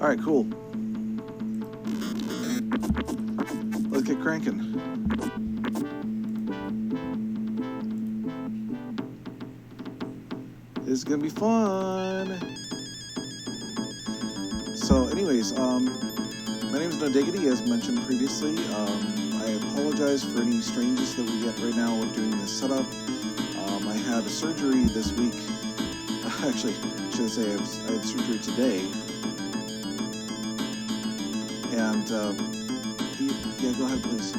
Alright, cool. Let's get cranking. This is gonna be fun. So anyways, my name is No Diggity, as mentioned previously. I apologize for any strangeness that we get right now with doing this setup. I had a surgery this week. Actually, I should say I had surgery today. And, yeah, go ahead, please.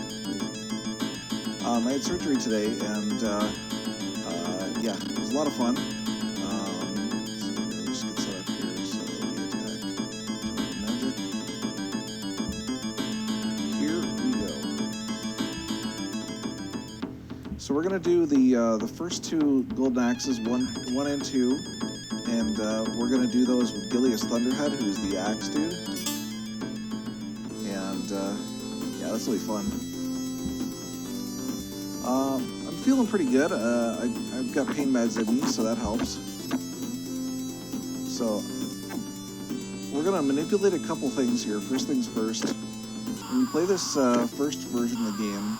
I had surgery today, and, yeah, it was a lot of fun. Let's get set up here. So we attack magic. Here we go. So we're gonna do the first two golden axes, one and two, and we're gonna do those with Gilius Thunderhead, who's the axe dude. And yeah, this will be fun. I'm feeling pretty good. I've got pain meds in me, so that helps. So we're gonna manipulate a couple things here. First things first. When you play this first version of the game,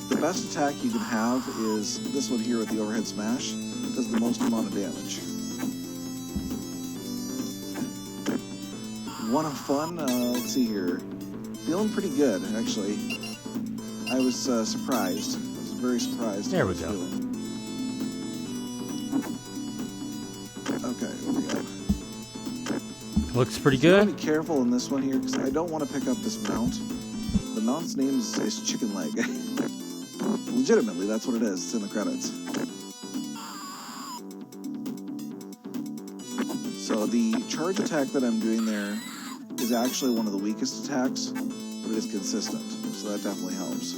the best attack you can have is this one here with the overhead smash. It does the most amount of damage. One of fun, let's see here. Feeling pretty good, actually. I was surprised. I was very surprised. There we go. Okay, there we go. Looks pretty So good. you gotta be careful in this one here, because I don't want to pick up this mount. The mount's name is Chicken Leg. Legitimately, that's what it is. It's in the credits. So the charge attack that I'm doing there is actually one of the weakest attacks, but it is consistent, so that definitely helps.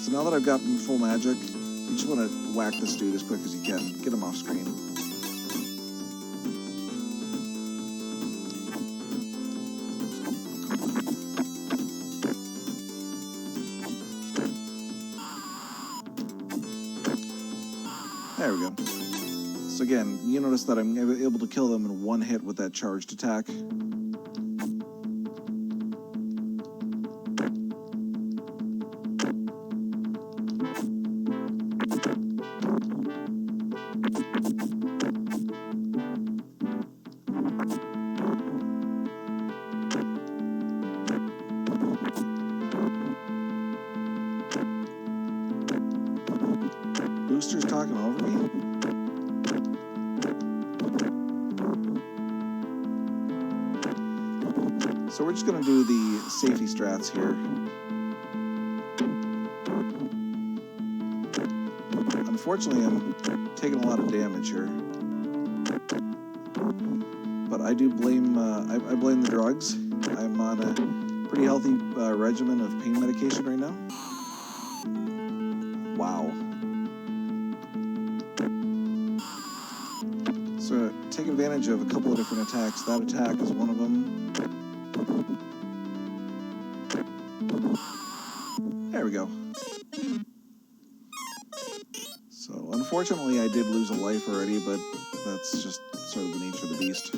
So now that I've gotten full magic, you just want to whack this dude as quick as you can. Get him off screen. There we go. So again, you notice that I'm able to kill them in one hit with that charged attack. Booster's talking over me? So we're just going to do the safety strats here. Unfortunately, I'm taking a lot of damage here. But I do blame, I blame the drugs. I'm on a pretty healthy regimen of pain medication right now. Wow. So take advantage of a couple of different attacks. That attack is one of them. There we go. So unfortunately I did lose a life already, but that's just sort of the nature of the beast.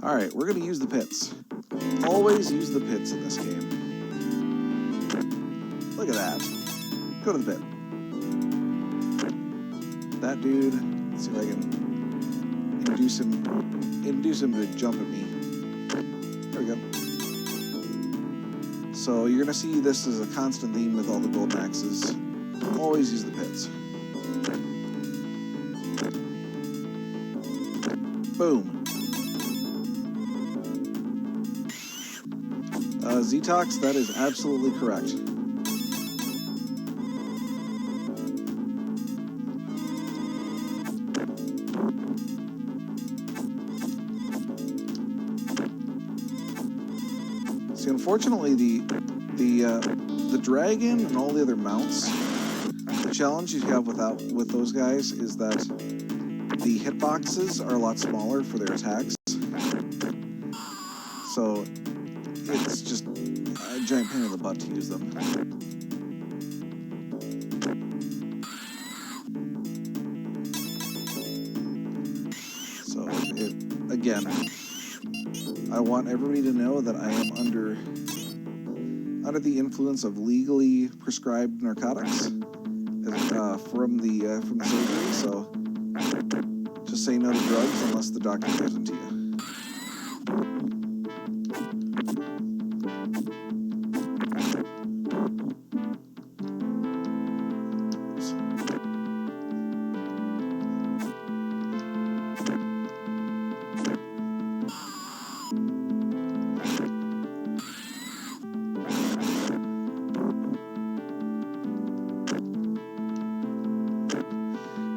Alright, we're going to use the pits. Always use the pits in this game. Look at that. Go to the pit. That dude, let's see if I can induce him to jump at me. There we go. So you're going to see this as a constant theme with all the golden axes. Always use the pits. Boom. Zetox, that is absolutely correct. See, unfortunately, the dragon and all the other mounts, the challenge you have with those guys is that the hitboxes are a lot smaller for their attacks. So it's just a giant pain in the butt to use them. So again, I want everybody to know that I am under the influence of legally prescribed narcotics from the surgery. So just say no to drugs unless the doctor gives them to you.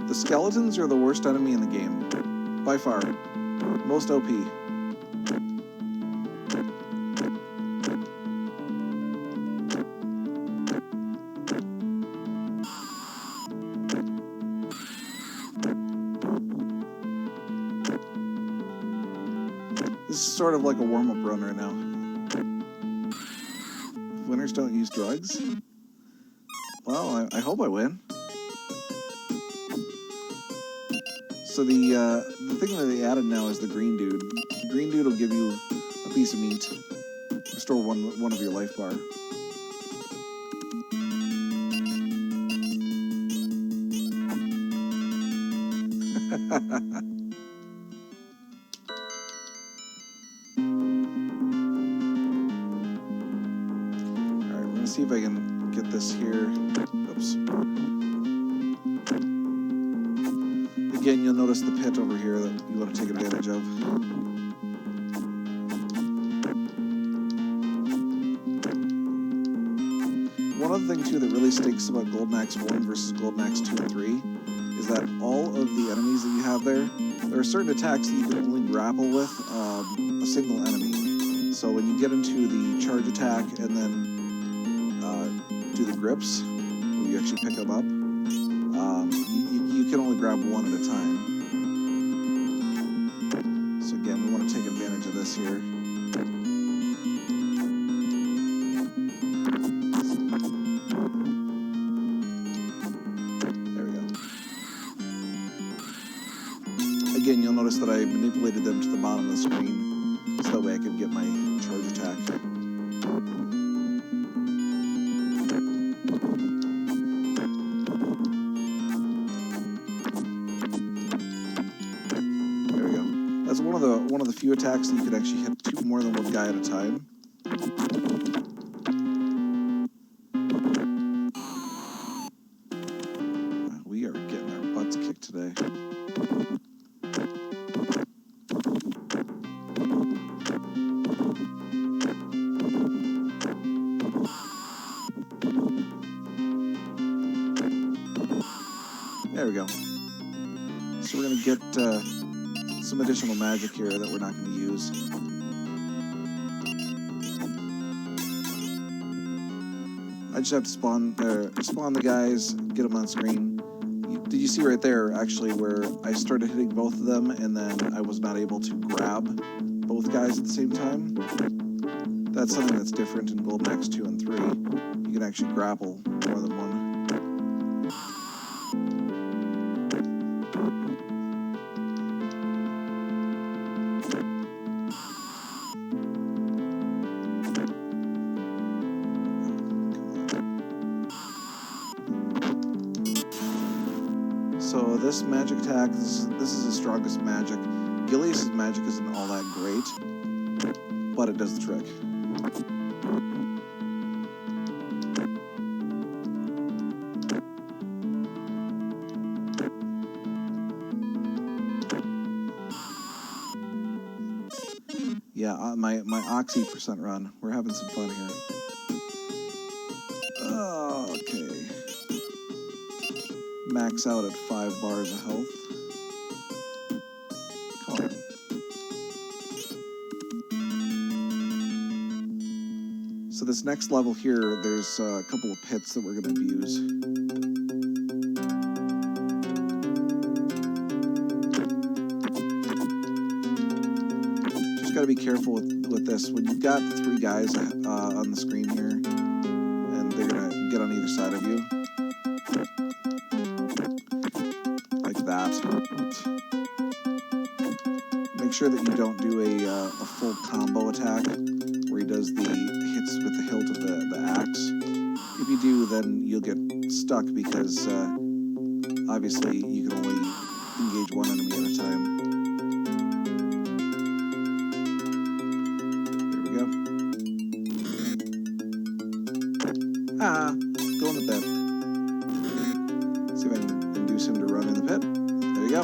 The skeletons are the worst enemy in the game, by far. Most OP. This is sort of like a warm-up run right now. Winners don't use drugs? Well, I hope I win. So the thing that they added now is the green dude. The green dude will give you a piece of meat. Restore one of your life bar. Alright, we're gonna see if I can get this here. Oops. Again, you'll notice the pit over here that you want to take advantage of. One other thing, too, that really stinks about Golden Axe 1 versus Golden Axe 2 and 3 is that all of the enemies that you have there are certain attacks that you can only grapple with a single enemy. So when you get into the charge attack and then do the grips, where you actually pick them up, you can only grab one at a time. So again, we want to take advantage of this here. There we go. Again, you'll notice that I manipulated them to the bottom of the screen, so that way I could get my charge attack. That's one of the few attacks that you could actually hit more than one guy at a time. We are getting our butts kicked today. There we go. So we're gonna get some additional magic here that we're not going to use. I just have to spawn the guys, get them on screen. Did you see right there, actually, where I started hitting both of them and then I was not able to grab both guys at the same time? That's something that's different in Golden Axe 2 and 3. You can actually grapple more than one. So this magic attack, this is the strongest magic. Gilius's magic isn't all that great, but it does the trick. Yeah, my Oxy % run. We're having some fun here. Okay. Max out at 5 bars of health. Come on. So this next level here, there's a couple of pits that we're going to abuse. just got to be careful with this. When you've got 3 guys on the screen here, and they're going to get on either side of you, like that. Make sure that you don't do a full combo attack where he does the hits with the hilt of the axe. If you do, then you'll get stuck because obviously you can only engage one enemy at a time. Here we go. Go in the pit. See if I can induce him to run in the pit. There you go.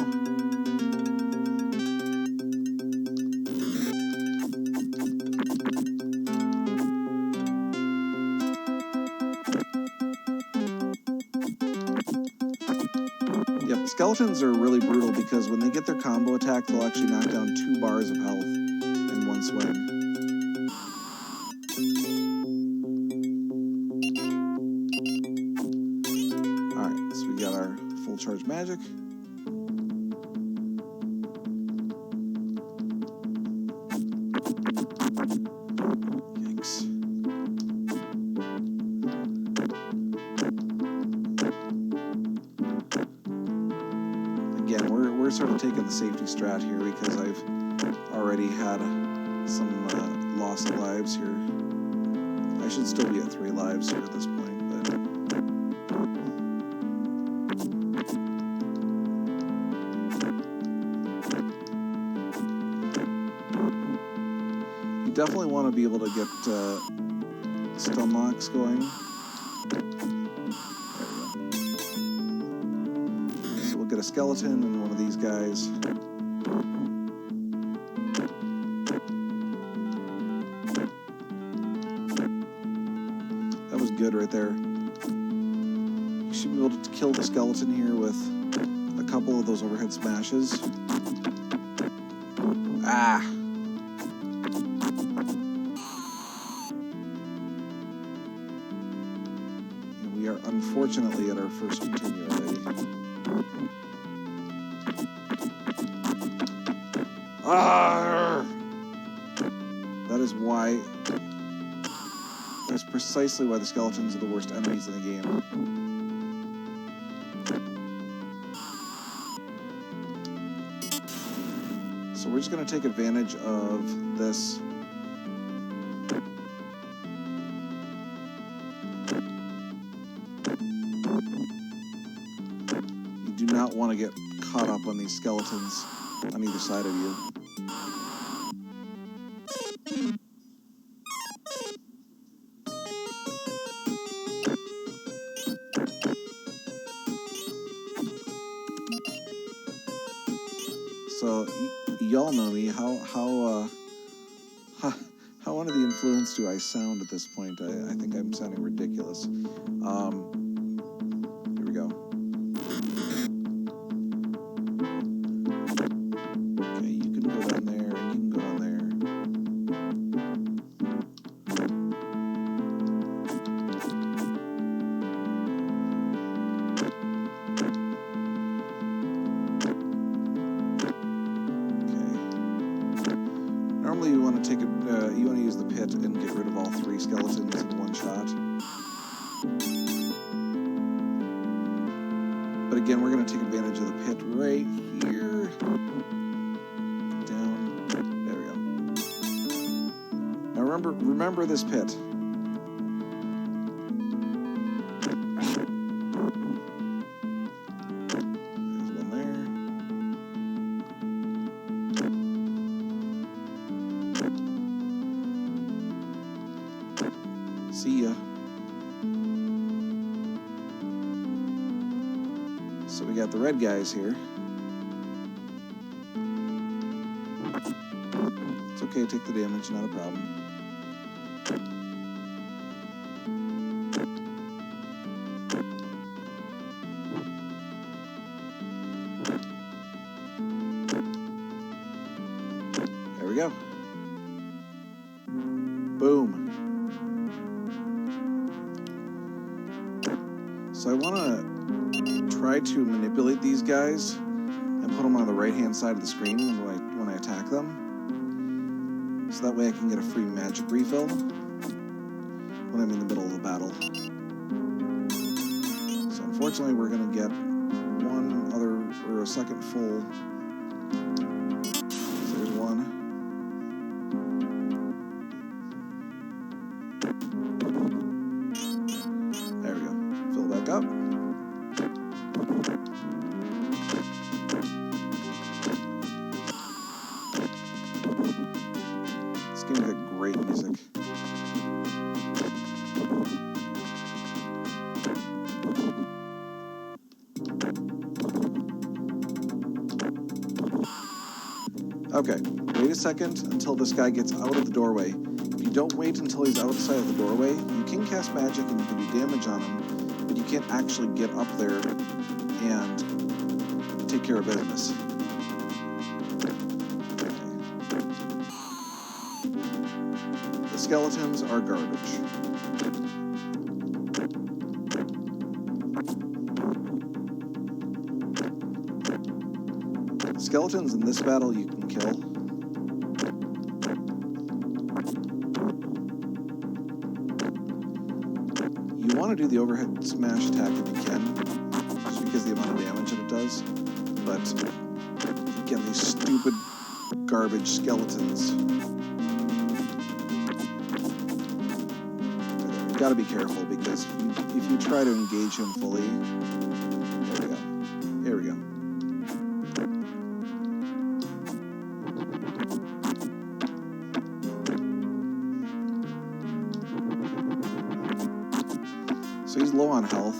Yep, skeletons are really brutal because when they get their combo attack, they'll actually knock down 2 bars of health in one swing. Alright, so we got our full charge magic. Yikes. Again, we're sort of taking the safety strat here because I've already had some loss of lives here. I should still be at 3 lives here at this point, but you definitely want to be able to get stun locks going. Get a skeleton and one of these guys. That was good right there. You should be able to kill the skeleton here with a couple of those overhead smashes. Ah! And we are unfortunately at our first continue already. That is why. That's precisely why the skeletons are the worst enemies in the game. So we're just going to take advantage of this. You do not want to get caught up on these skeletons on either side of you. So y'all know me. How under the influence do I sound at this point? I think I'm sounding ridiculous. Here we go. Okay, you can go down there, and you can go down there. Normally you want to take you want to use the pit and get rid of all 3 skeletons in one shot. But again, we're going to take advantage of the pit right here. Down. There we go. Now remember this pit. There's one there. See ya. So we got the red guys here. It's okay, take the damage, not a problem. There we go. Boom. So I want to try to manipulate these guys and put them on the right-hand side of the screen when I attack them. So that way I can get a free magic refill when I'm in the middle of the battle. So unfortunately we're going to get one other, or a second full. So there's one. There we go. Fill back up. This game's got great music. Okay, wait a second until this guy gets out of the doorway. If you don't wait until he's outside of the doorway, you can cast magic and you can do damage on him, but you can't actually get up there and take care of business. The skeletons are garbage. Skeletons in this battle you can kill. You want to do the overhead smash attack if you can, just because of the amount of damage that it does. But again, these stupid garbage skeletons. You gotta be careful because if you try to engage him fully, there we go. Here we go. So he's low on health.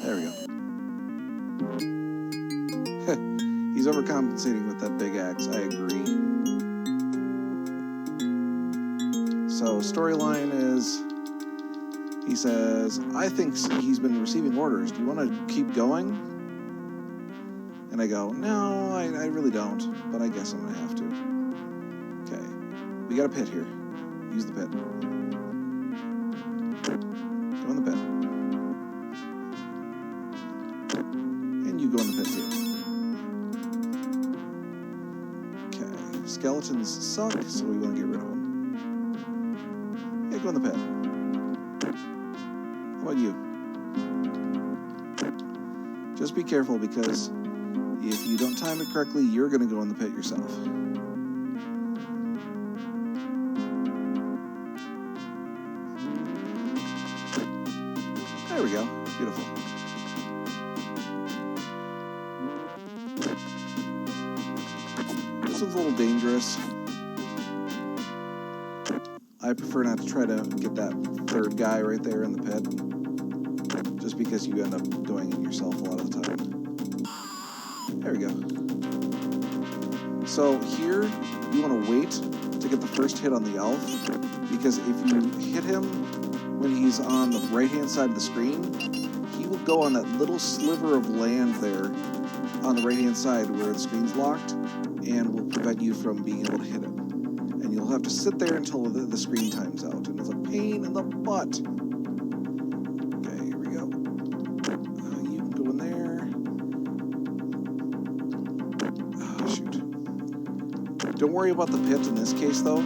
There we go. He's overcompensating with that big axe, I agree. So storyline is, he says, I think he's been receiving orders. Do you want to keep going? And I go, no, I really don't, but I guess I'm going to have to. Okay, we got a pit here. Use the pit. Go in the pit. And you go in the pit too. Okay, skeletons suck, so we want to get rid of them. Yeah, go in the pit. How about you? Just be careful because if you don't time it correctly, you're going to go in the pit yourself. There we go. Beautiful. This one's a little dangerous. I prefer not to try to get that third guy right there in the pit, just because you end up doing it yourself a lot of the time. There we go. So here, you want to wait to get the first hit on the elf, because if you hit him when he's on the right-hand side of the screen, he will go on that little sliver of land there on the right-hand side where the screen's locked, and will prevent you from being able to hit him. And you'll have to sit there until the screen times out, and it's a pain in the butt. Okay, here we go. You can go in there. Oh, shoot. Don't worry about the pit in this case, though.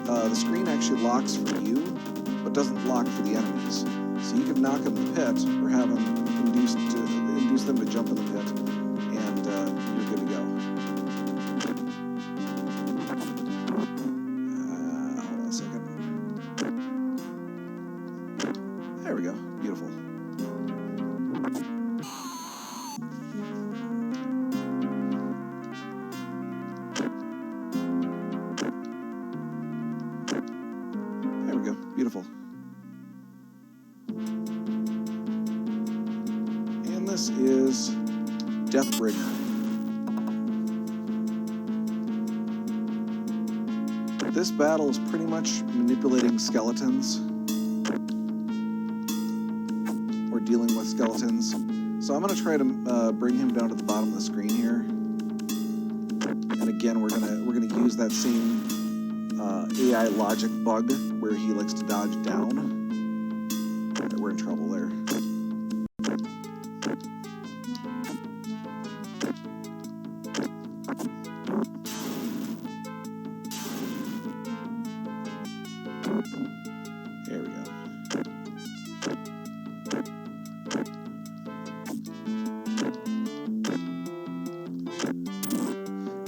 The screen actually locks for you, but doesn't lock for the enemies. So you can knock them in the pit, or have them induce them to jump in the pit, and you're good to go. Hold on a second. There we go. Beautiful. There we go. Beautiful. And this is Deathbringer. This battle is pretty much manipulating skeletons, or dealing with skeletons. So I'm going to try to bring him down to the bottom of the screen here. And again, we're gonna use that same AI logic bug where he likes to dodge down. Right, we're in trouble there.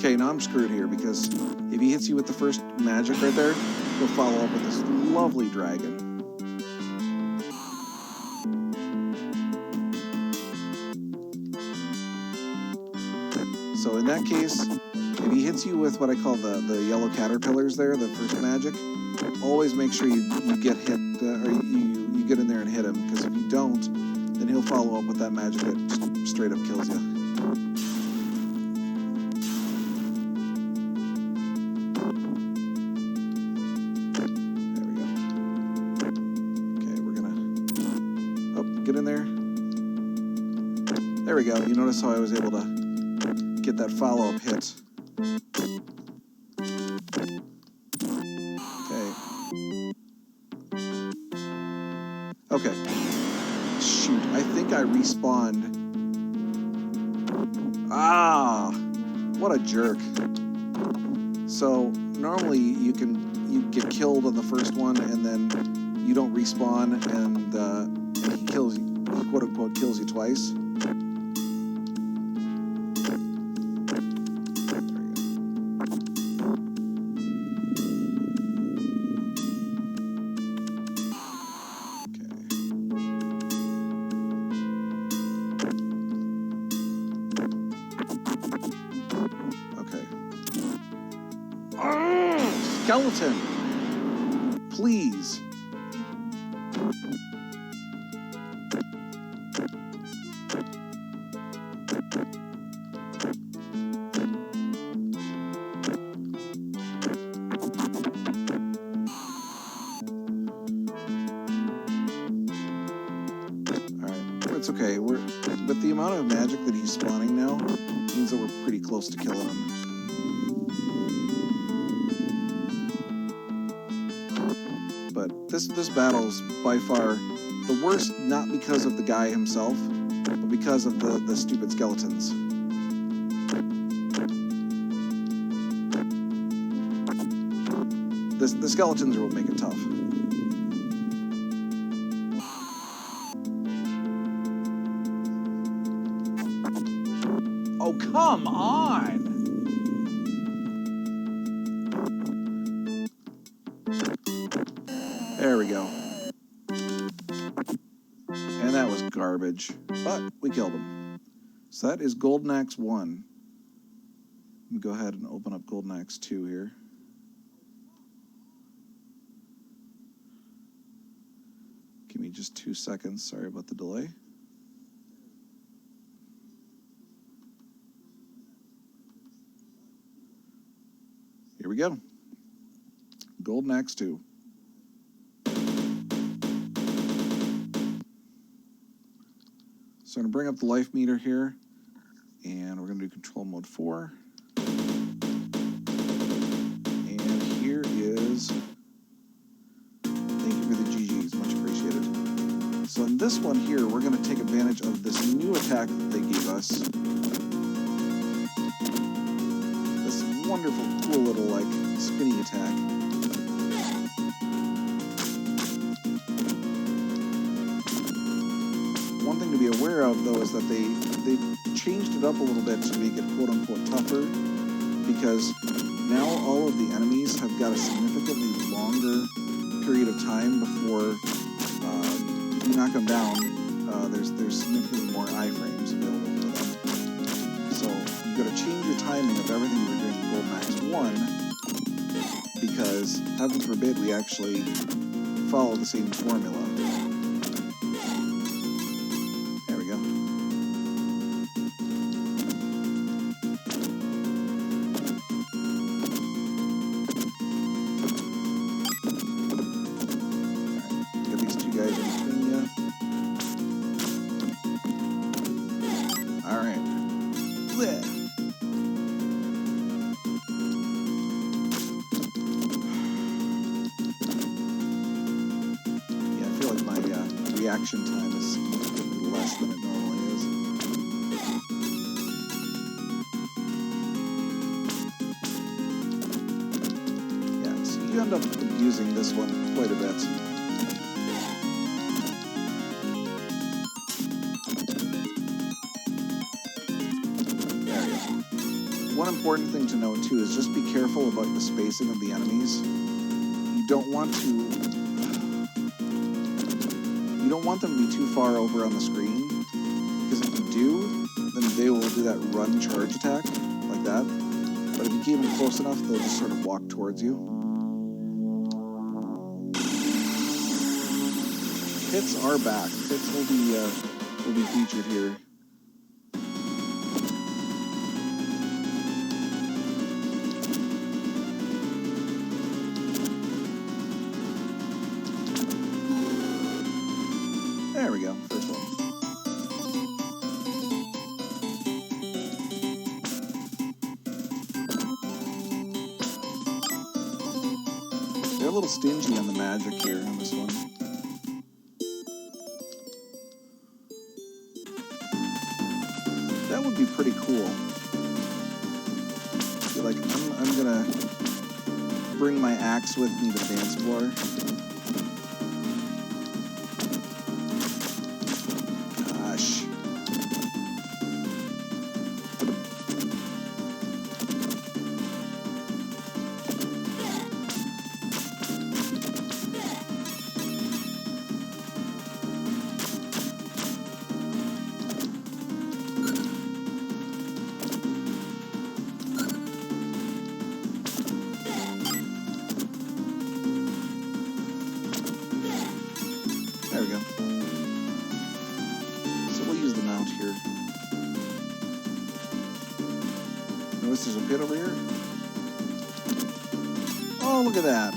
Okay, now I'm screwed here because if he hits you with the first magic right there, he'll follow up with this lovely dragon. So in that case, if he hits you with what I call the yellow caterpillars there, the first magic, always make sure you get hit, or you get in there and hit him, because if you don't, then he'll follow up with that magic that just straight up kills you. There we go. Okay, we're gonna... Oh, get in there. There we go. You notice how I was able to get that follow-up hit. Okay. Shoot, I think I respawned. Ah, what a jerk. So normally you get killed on the first one and then you don't respawn, and he kills you, he quote unquote kills you twice. Skeleton, please. It's okay. But the amount of magic that he's spawning now means that we're pretty close to killing him. But this battle is by far the worst, not because of the guy himself, but because of the stupid skeletons. The skeletons will make it tough. Oh, come on! There we go. And that was garbage. But we killed him. So that is Golden Axe 1. Let me go ahead and open up Golden Axe 2 here. Give me just 2 seconds. Sorry about the delay. Here we go. Golden Axe 2. So I'm going to bring up the life meter here, and we're going to do control mode 4. And here is, thank you for the GGs, much appreciated. So in this one here, we're going to take advantage of this new attack that they gave us. This wonderful, cool little, like, spinny attack. One thing to be aware of, though, is that they changed it up a little bit to make it quote-unquote tougher, because now all of the enemies have got a significantly longer period of time before, if you knock them down, there's significantly more iframes available for them. So you've got to change your timing of everything you were doing in Golden Axe 1, because, heaven forbid, we actually follow the same formula. Reaction time is significantly less than it normally is. Yeah, so you end up using this one quite a bit. There you go. One important thing to note too is just be careful about the spacing of the enemies. You don't want them to be too far over on the screen, because if you do, then they will do that run charge attack like that. But if you keep them close enough, they'll just sort of walk towards you. Pits are back. Pits will be featured here. There we go, first one. They're a little stingy on the magic here on this one. That would be pretty cool. I feel like I'm gonna bring my axe with me to the dance floor. There we go. So we'll use the mount here. Notice there's a pit over here. Oh, look at that.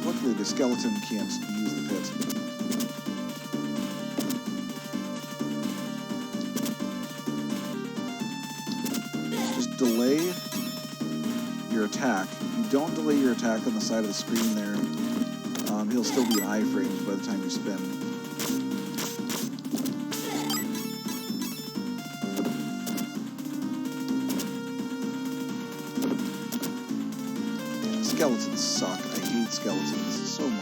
Luckily the skeleton can't use the pit. Just delay your attack. If you don't delay your attack on the side of the screen there, he'll still be in iframes by the time you spin. Skeletons suck. I hate skeletons so much.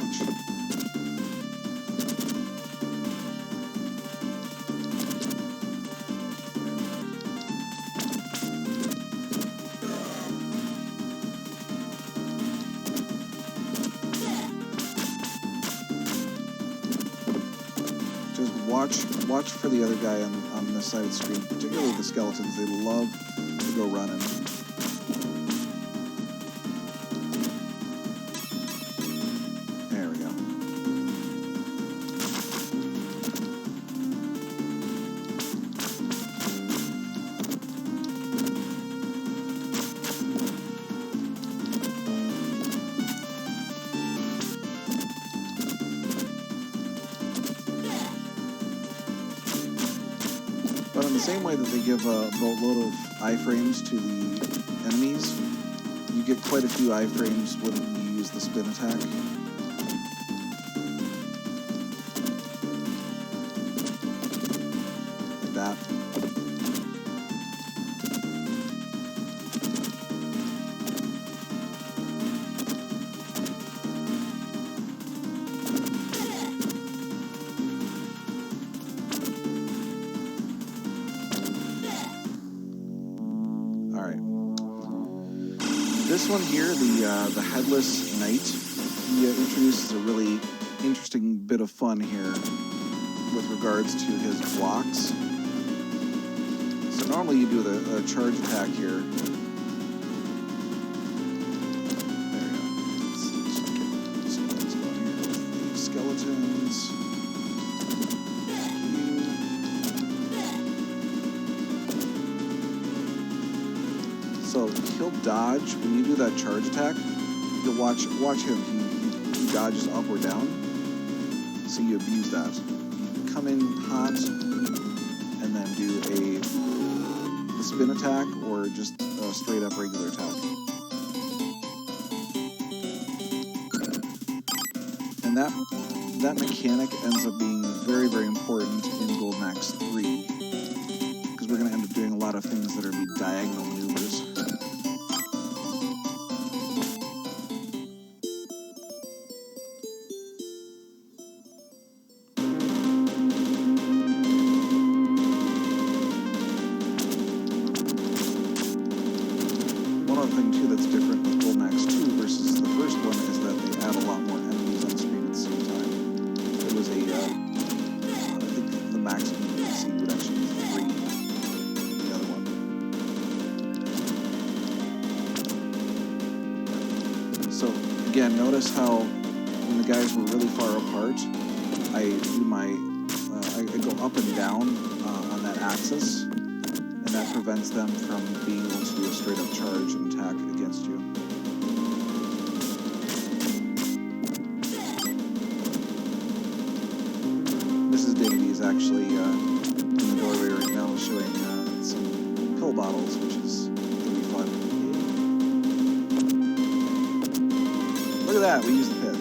Watch for the other guy on this side of the screen, particularly the skeletons. They love to go running. There we go. But in the same way that they give a boatload of iframes to the enemies, you get quite a few iframes when you use the spin attack. Like that. This one here, the Headless Knight, he introduces a really interesting bit of fun here with regards to his blocks. So normally you do a charge attack here. There we go. Let's see what's going here with the skeletons. So he'll dodge when you do that charge attack. You'll watch him. He dodges up or down. So you abuse that. You come in hot and then do a spin attack or just a straight up regular attack. And that mechanic ends up being very, very important in Golden Axe 3, because we're going to end up doing a lot of things that are be diagonal maneuvers. notice how when the guys were really far apart, I do my, I go up and down on that axis, and that prevents them from being able to do a straight up charge and attack against you. Mrs. Diggity is actually in the doorway right now showing some pill bottles, which is going to be fun. Look at that, we use the pit.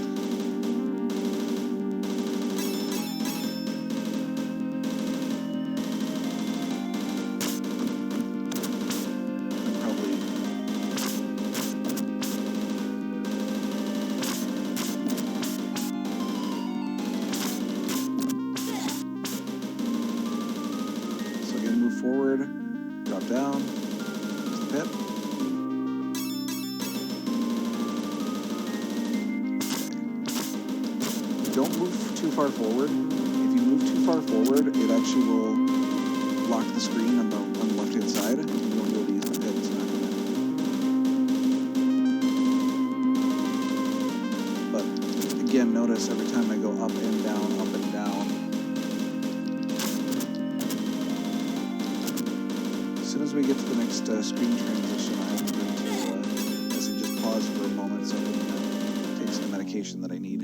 Forward, drop down, use the pit. Okay. Don't move too far forward. If you move too far forward, it actually will block the screen on the left-hand side. You won't be able to use the pit. It's not gonna. But again, notice every time I go up and down, up and down. As soon as we get to the next screen transition, I'm going to just pause for a moment so I can take some medication that I need.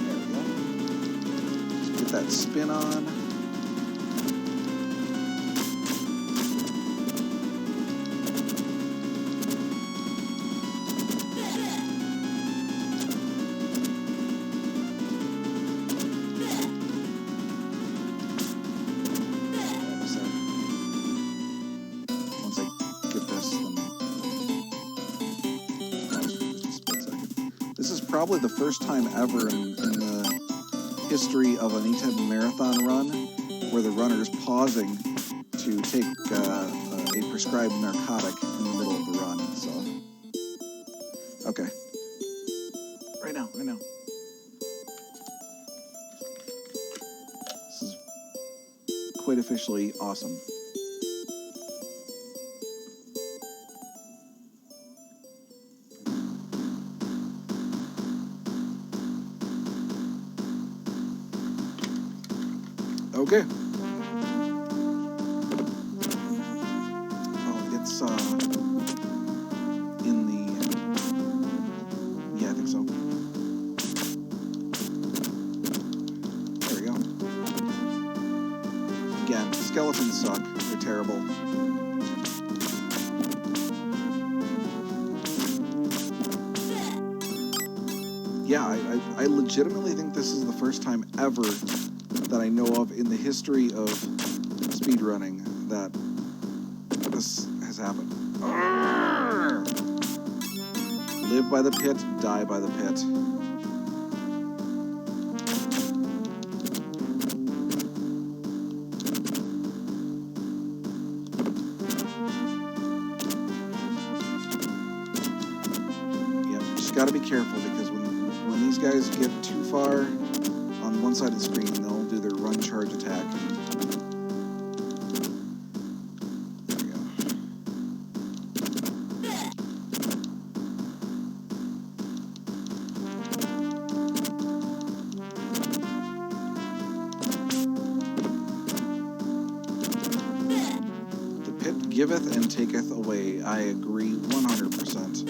There we go. Just get that spin on. Probably the first time ever in the history of any type of marathon run where the runner is pausing to take a prescribed narcotic in the middle of the run. So, okay, right now. This is quite officially awesome. Okay. Oh, it's in the. Yeah, I think so. There we go. Again, skeletons suck. They're terrible. Yeah, I legitimately think this is the first time ever that I know of in the history of speedrunning that this has happened. Arrgh! Live by the pit, die by the pit. Yep, just gotta be careful because when these guys get too far on one side of the screen, they'll do their run charge attack. There we go. The pit giveth and taketh away. I agree 100%.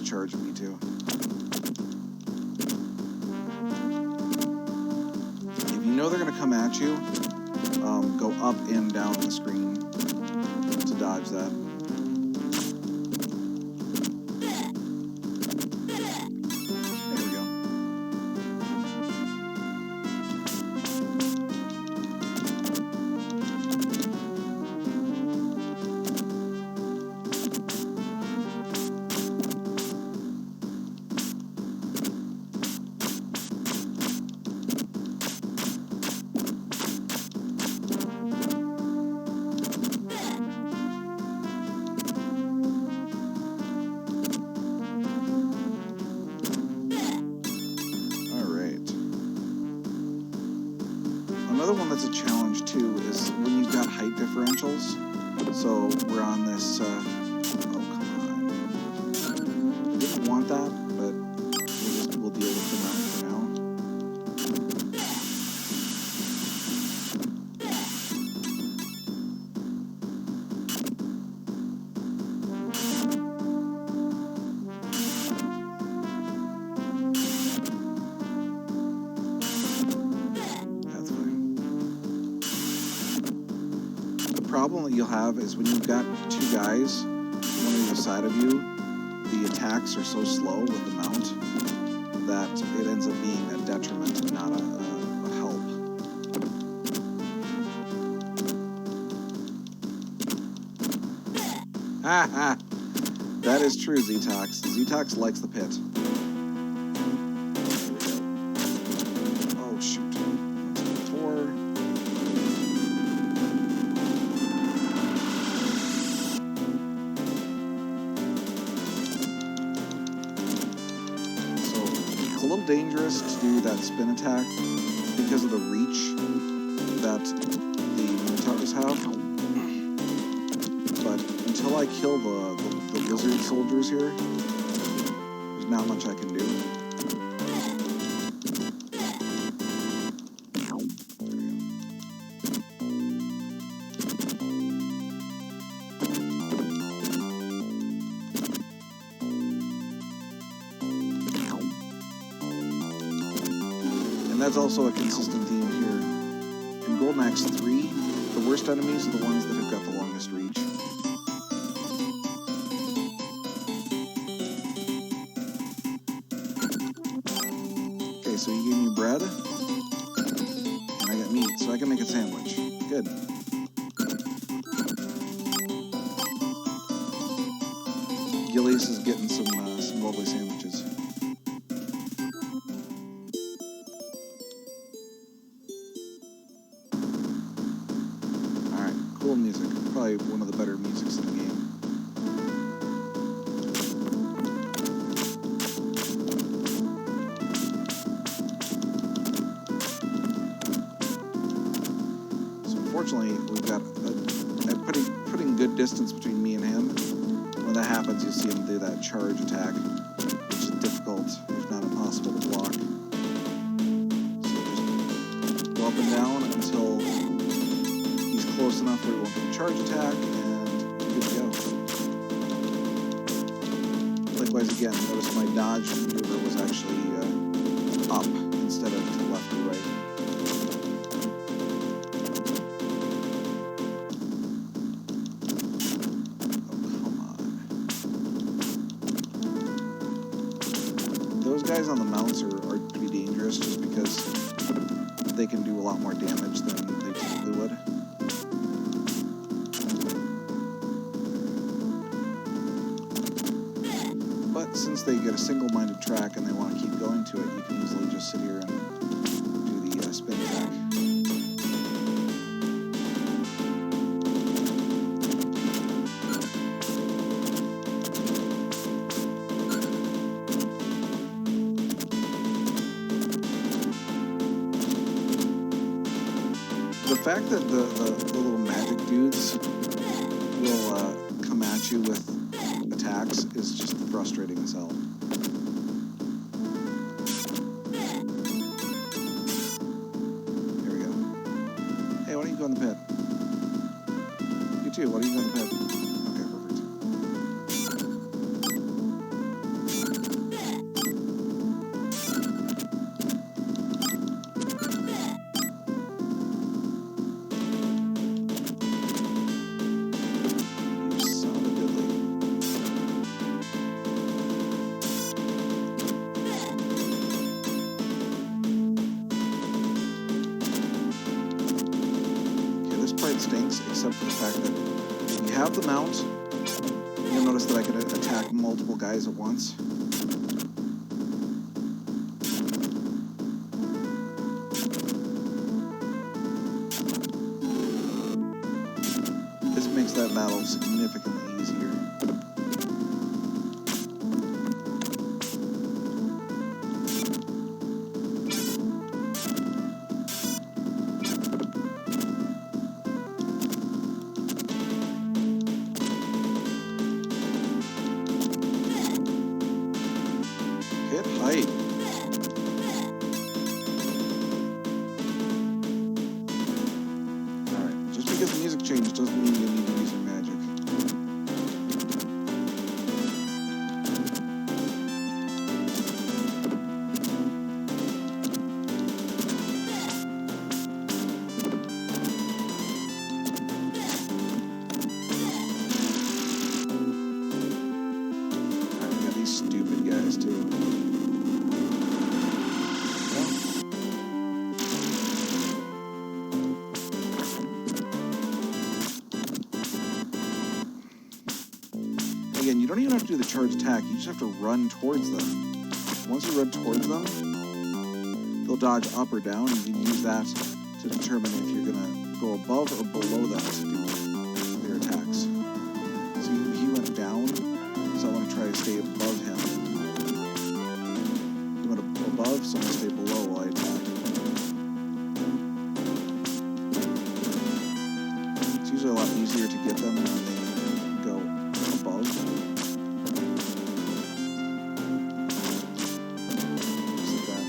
Charge me too. If you know they're going to come at you, go up and down the screen to dodge that. There we go. other one that's a challenge too is when you've got height differentials. So we're on this, oh come on. I didn't want that, but we'll deal with the mount for now. The problem that you'll have is when you've got two guys, one on either side of you, the attacks are so slow with the mount that it ends up being a detriment and not a help. Ha ha! That is true, Zetox. Zetox likes the pit. Oh shoot. It's a little dangerous to do that spin attack because of the reach that the Minotaurs have. But until I kill the lizard soldiers here, there's not much I can do. And that's also a consistent theme here. In Golden Axe 3, the worst enemies are the ones that have got the longest reach. Okay, so you gave me bread, and I got meat, so I can make a sandwich. Good. Gillies is getting some lovely sandwiches. Cool music. Probably one of the better musics in the game. So unfortunately, we've got a pretty good distance between me and him. When that happens, you'll see him do that charge attack, which is difficult, if not impossible to block. So just go up and down until close enough where we won't get a charge attack, and good to go. Likewise again, notice my dodge maneuver was actually up instead of to left or right. Oh, come on. Those guys on the mounts are pretty dangerous just because they can do a lot more damage than they typically would. But since they get a single-minded track and they want to keep going to it, you can easily just sit here and do the spin attack. The fact that the little magic dudes will come at you with attacks is just frustrating as hell. Here we go. Hey, why don't you go in the pit? You too, why don't you go in the pit? Okay, perfect. Stinks, except for the fact that if you have the mount, you'll notice that I can attack multiple guys at once. This makes that battle significantly easier. Get hype. Alright, just because the music changed doesn't mean you need to use your magic. Alright, we got these stupid guys too. Again, you don't even have to do the charge attack, you just have to run towards them. Once you run towards them, they'll dodge up or down, and you can use that to determine if you're going to go above or below them to do their attacks. So he went down, so I want to try to stay above him. He went above, so I'm going to stay below while I attack. It's usually a lot easier to get them when they go above. Just like that.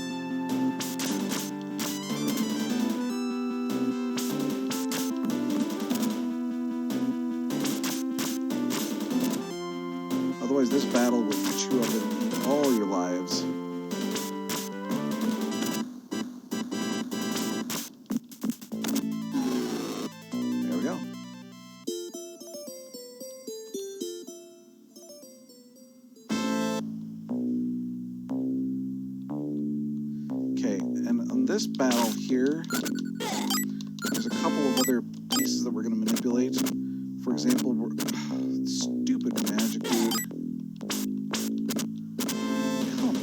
Otherwise, this battle will chew up and eat all your lives. There we go. Okay, and on this battle here, there's a couple of other pieces that we're going to manipulate. For example, stupid magic dude. Come on.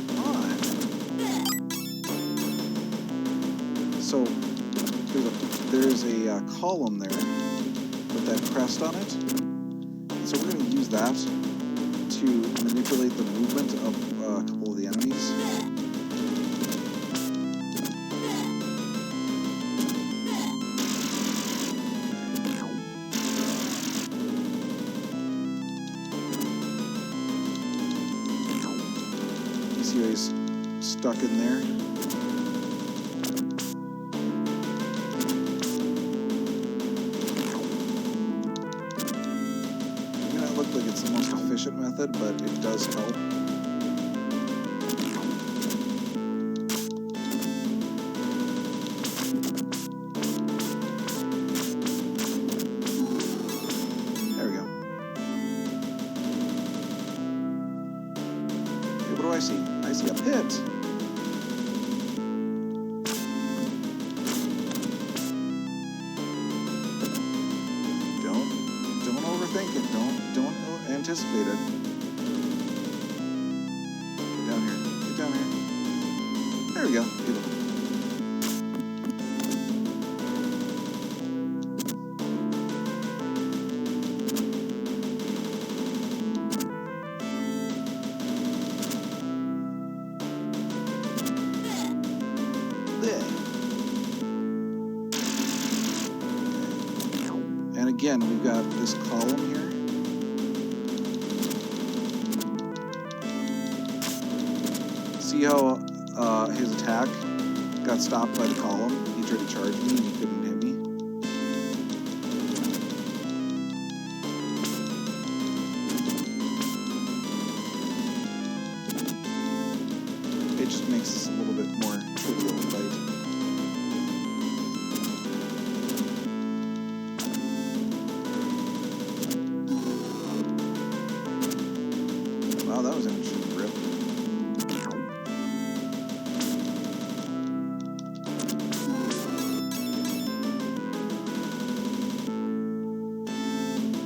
So there's a column there with that crest on it. And so we're going to use that to manipulate the movement of a couple of the enemies. You see how he's stuck in there? It may not look like it's the most efficient method, but it does help. There we go. Okay, what do I see? I see a pit. Don't overthink it. Don't anticipate it. Get down here. Get down here. There we go. Beautiful. There. And again, we've got this column here. See how his attack got stopped by the column? He tried to charge me and he couldn't hit me. It just makes this a little bit more trivial fight. Wow, that was an interesting rip.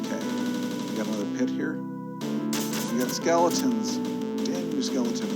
Okay, we got another pit here. We got skeletons. Damn you, skeleton.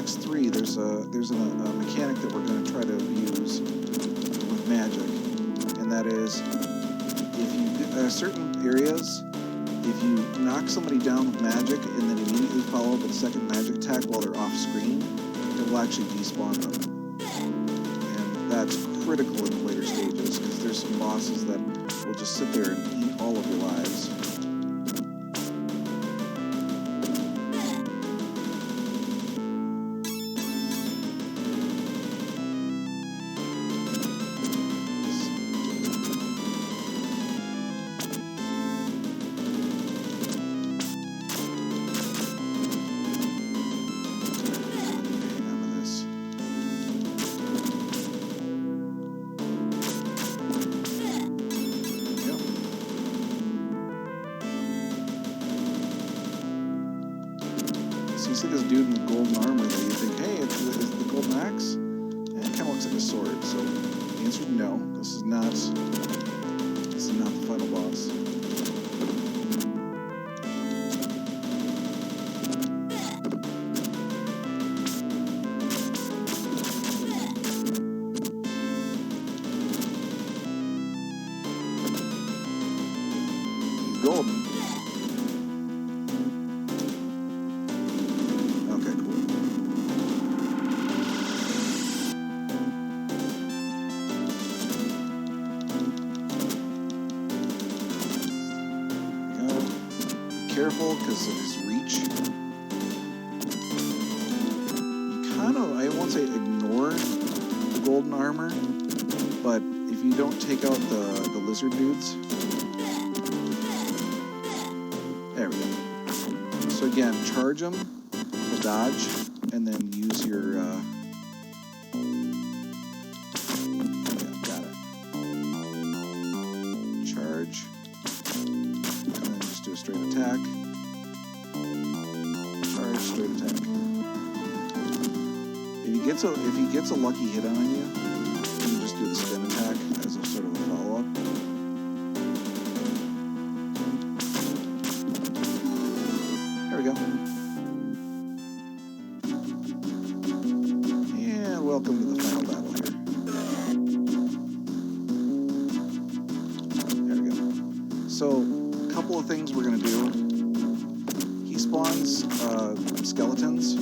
Axe 3, there's a mechanic that we're going to try to use with magic, and that is if you certain areas, if you knock somebody down with magic and then immediately follow up with a second magic attack while they're off screen, it will actually despawn them, and that's critical in the later stages because there's some bosses that will just sit there and eat all of your lives. So you see this dude in golden armor that you think, hey, is the golden axe? And it kind of looks like a sword. So the answer is no. This is not the final boss. He's golden. Careful because of his reach. You kind of, I won't say ignore the golden armor, but if you don't take out the lizard dudes, there we go. So again, charge them, dodge, and then use your, got it. Charge. Do a straight attack. Charge, straight attack. If he gets a lucky hit on you, you can just do the spin attack as a sort of a follow-up. There we go. And welcome to the final battle here. There we go. So couple of things we're going to do. He spawns skeletons,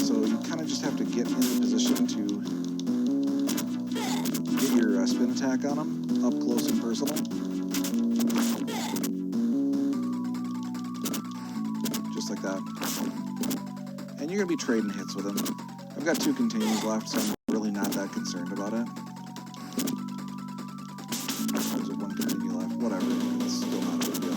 so you kind of just have to get in the position to get your spin attack on him, up close and personal. Just like that. And you're going to be trading hits with him. I've got 2 continues left, so I'm really not that concerned about it. There's 1 continue left, whatever. It's still not a big deal.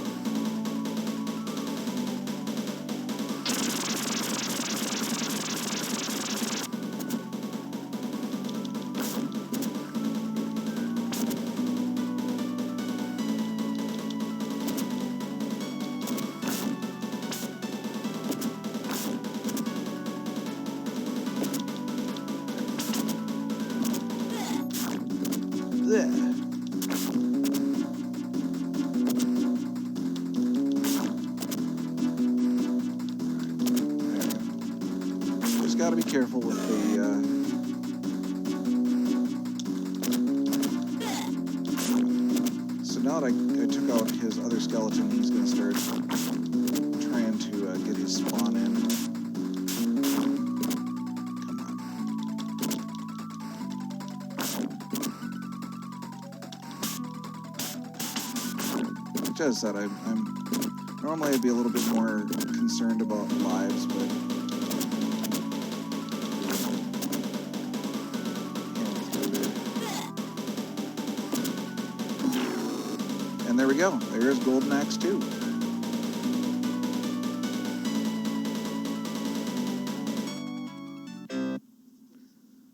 There. Got to be careful with the so now that I took out his other skeleton, he's going to start trying to get his spawn in. Come on. Which, as I said, I'm normally I'd be a little bit more concerned about lives, but and there we go. There's Golden Axe 2.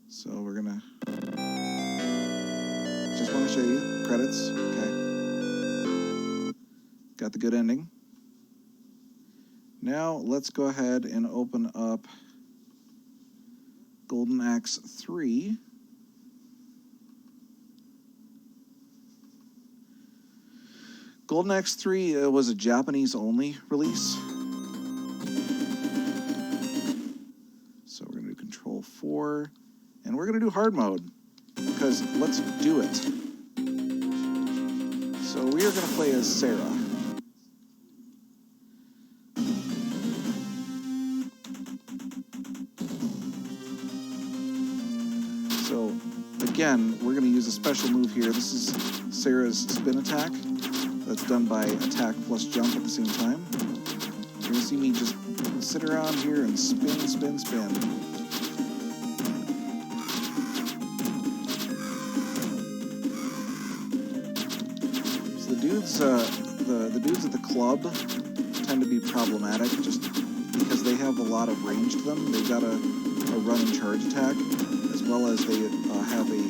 So we're gonna just want to show you credits. Okay. Got the good ending. Now let's go ahead and open up Golden Axe 3. Golden Axe 3 was a Japanese-only release. So we're going to do Control 4, and we're going to do hard mode, because let's do it. So we are going to play as Sarah. So again, we're going to use a special move here. This is Sarah's spin attack. That's done by attack plus jump at the same time. You're going to see me just sit around here and spin, spin, spin. So the dudes at the club tend to be problematic just because they have a lot of range to them. They've got a run and charge attack, as well as they have a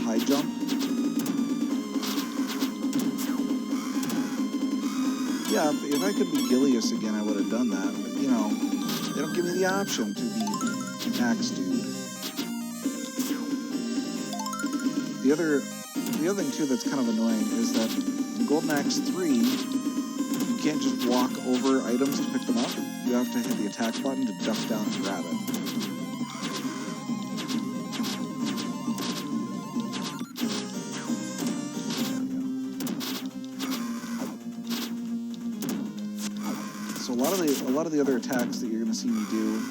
high jump. Yeah, if I could be Gilius again, I would have done that. But, you know, they don't give me the option to be Axe Dude. The other thing, too, that's kind of annoying is that in Golden Axe 3, you can't just walk over items to pick them up. You have to hit the attack button to duck down and grab it. So a lot of the other attacks that you're going to see me do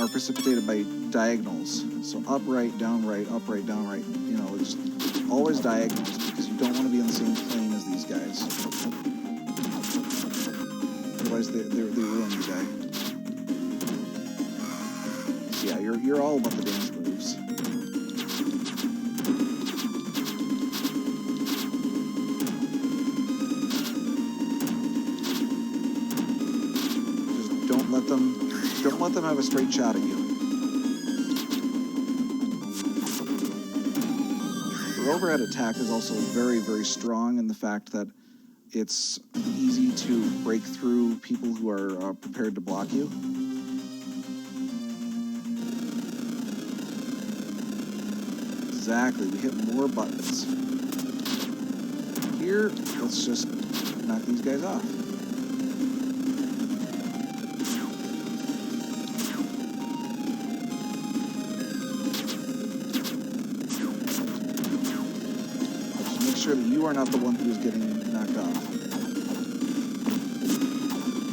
are precipitated by diagonals. So up, right, down, right, up, right, down, right. You know, it's always diagonals because you don't want to be on the same plane as these guys. Otherwise, they ruin the guy. So yeah, you're all about the dance moves. Don't let them have a straight shot at you. Their overhead attack is also very, very strong in the fact that it's easy to break through people who are prepared to block you. Exactly, we hit more buttons. Here, let's just knock these guys off. That you are not the one who is getting knocked off.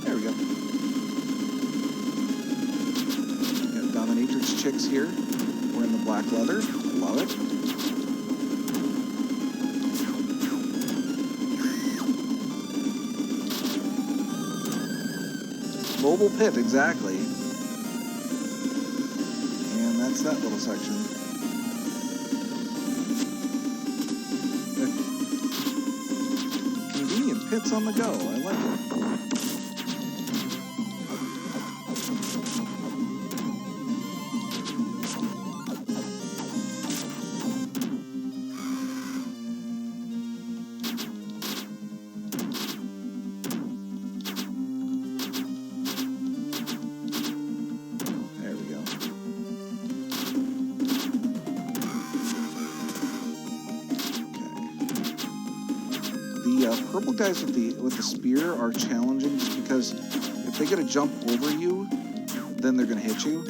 There we go. We got dominatrix chicks here. We're in the black leather. Love it. Mobile pit, exactly. And that's that little section. Pits on the go. I like it. There we go. The purple guys with the spear are challenging just because if they get a jump over you, then they're going to hit you.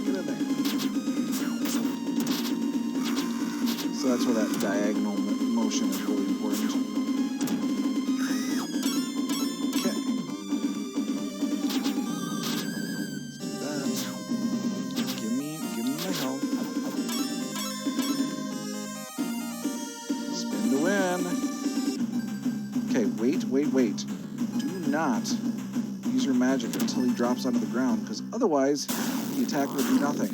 Get in there. So that's where that diagonal motion is really important. Okay. Let's do that. Give me my health. Okay, wait. Do not use your magic until he drops onto the ground, because otherwise the attack will do nothing.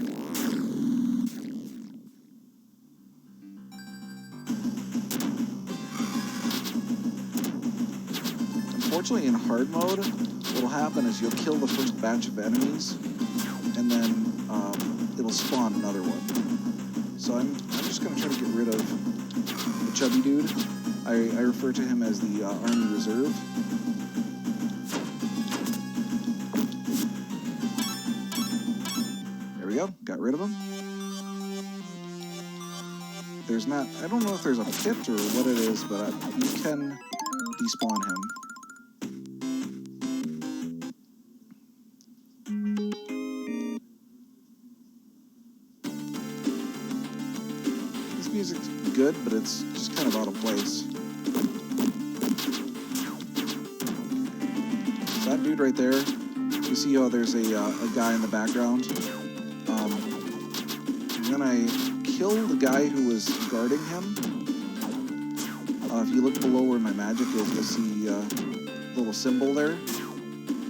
Unfortunately, in hard mode, what will happen is you'll kill the first batch of enemies, and then it'll spawn another one. So I'm just going to try to get rid of the chubby dude. I refer to him as the Army Reserve. There we go. Got rid of him. There's not... I don't know if there's a pit or what it is, but you can despawn him. music's good, but it's just kind of out of place. So that dude right there, you see how there's a guy in the background? When I kill the guy who was guarding him, if you look below where my magic is, you'll see a little symbol there.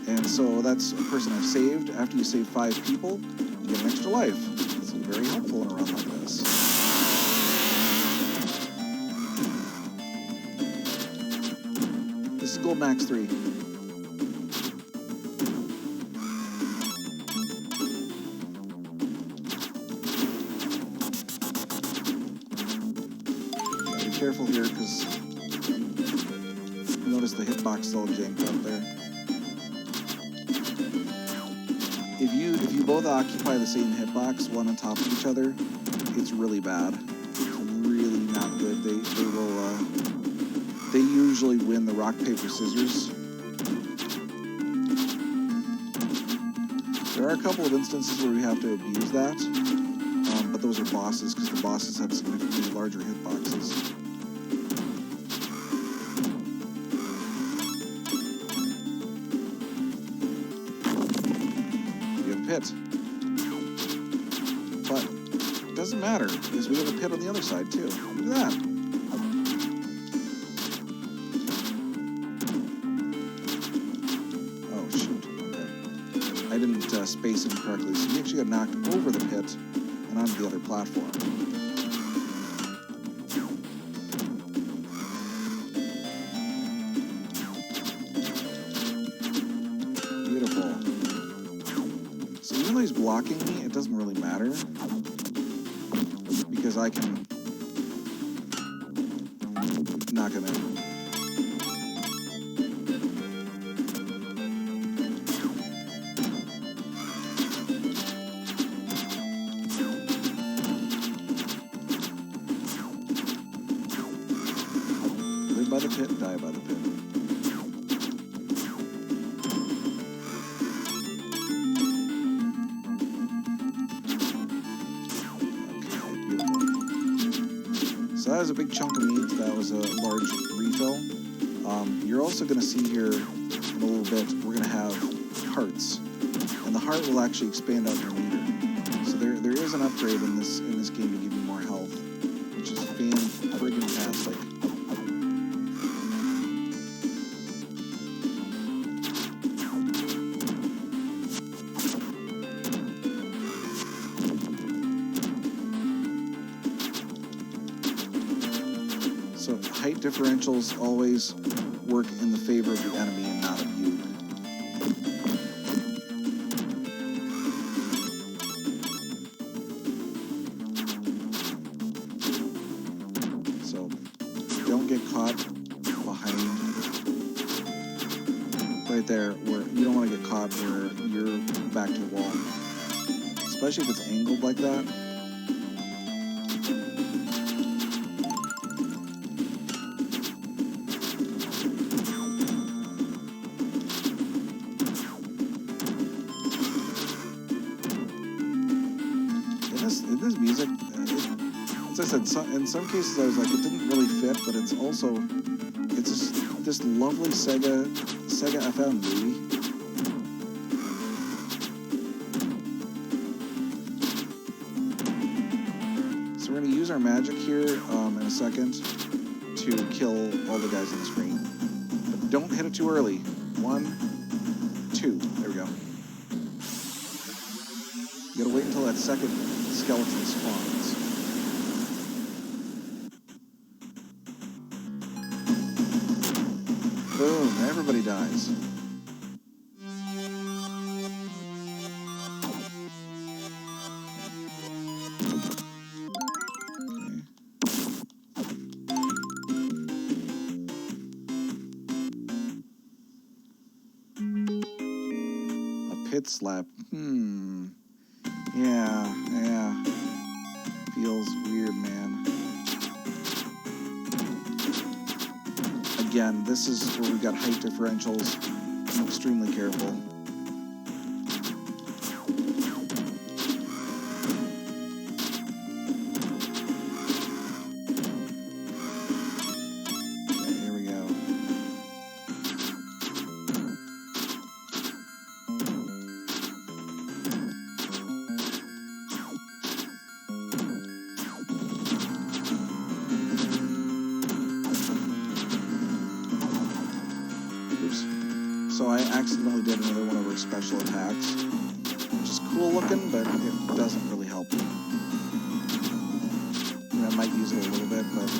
And so that's a person I've saved. After you save 5 people, you get an extra life. It's very helpful in a run like this. This is Gold Max 3. Be careful here, because notice the hitbox is all janked up there. If you both occupy the same hitbox, one on top of each other, it's really bad. It's really not good. They usually win the rock, paper, scissors. There are a couple of instances where we have to abuse that, but those are bosses, because the bosses have significantly larger hitboxes. Pit. But it doesn't matter, because we have a pit on the other side too. Look at that. Oh shoot. Okay. I didn't space him correctly, so he actually got knocked over the pit and onto the other platform. Beautiful. Even though he's blocking me, it doesn't really matter, because I can knock him in. Live by the pit, die by the pit. So that was a big chunk of meat. That was a large refill. You're also going to see here in a little bit, we're going to have hearts. And the heart will actually expand out your meter. So there is an upgrade in this game to give you more health, which is fan-friggin-tastic. So height differentials always work in the favor of the enemy and not of you. So don't get caught behind right there, where you don't want to get caught where you're back to the wall. Especially if it's angled like that. This music, as I said, in some cases I was like, it didn't really fit, but it's just this lovely SEGAthon, baby. So we're going to use our magic here in a second to kill all the guys on the screen. But don't hit it too early. 1, 2, there we go. You gotta wait until that second skeleton spawns. Boom, everybody dies. Okay. A pit slap. Yeah. Feels weird, man. Again, this is where we got height differentials. I'm extremely careful. accidentally did another one of her special attacks, which is cool looking, but it doesn't really help you. I mean, I might use it a little bit, but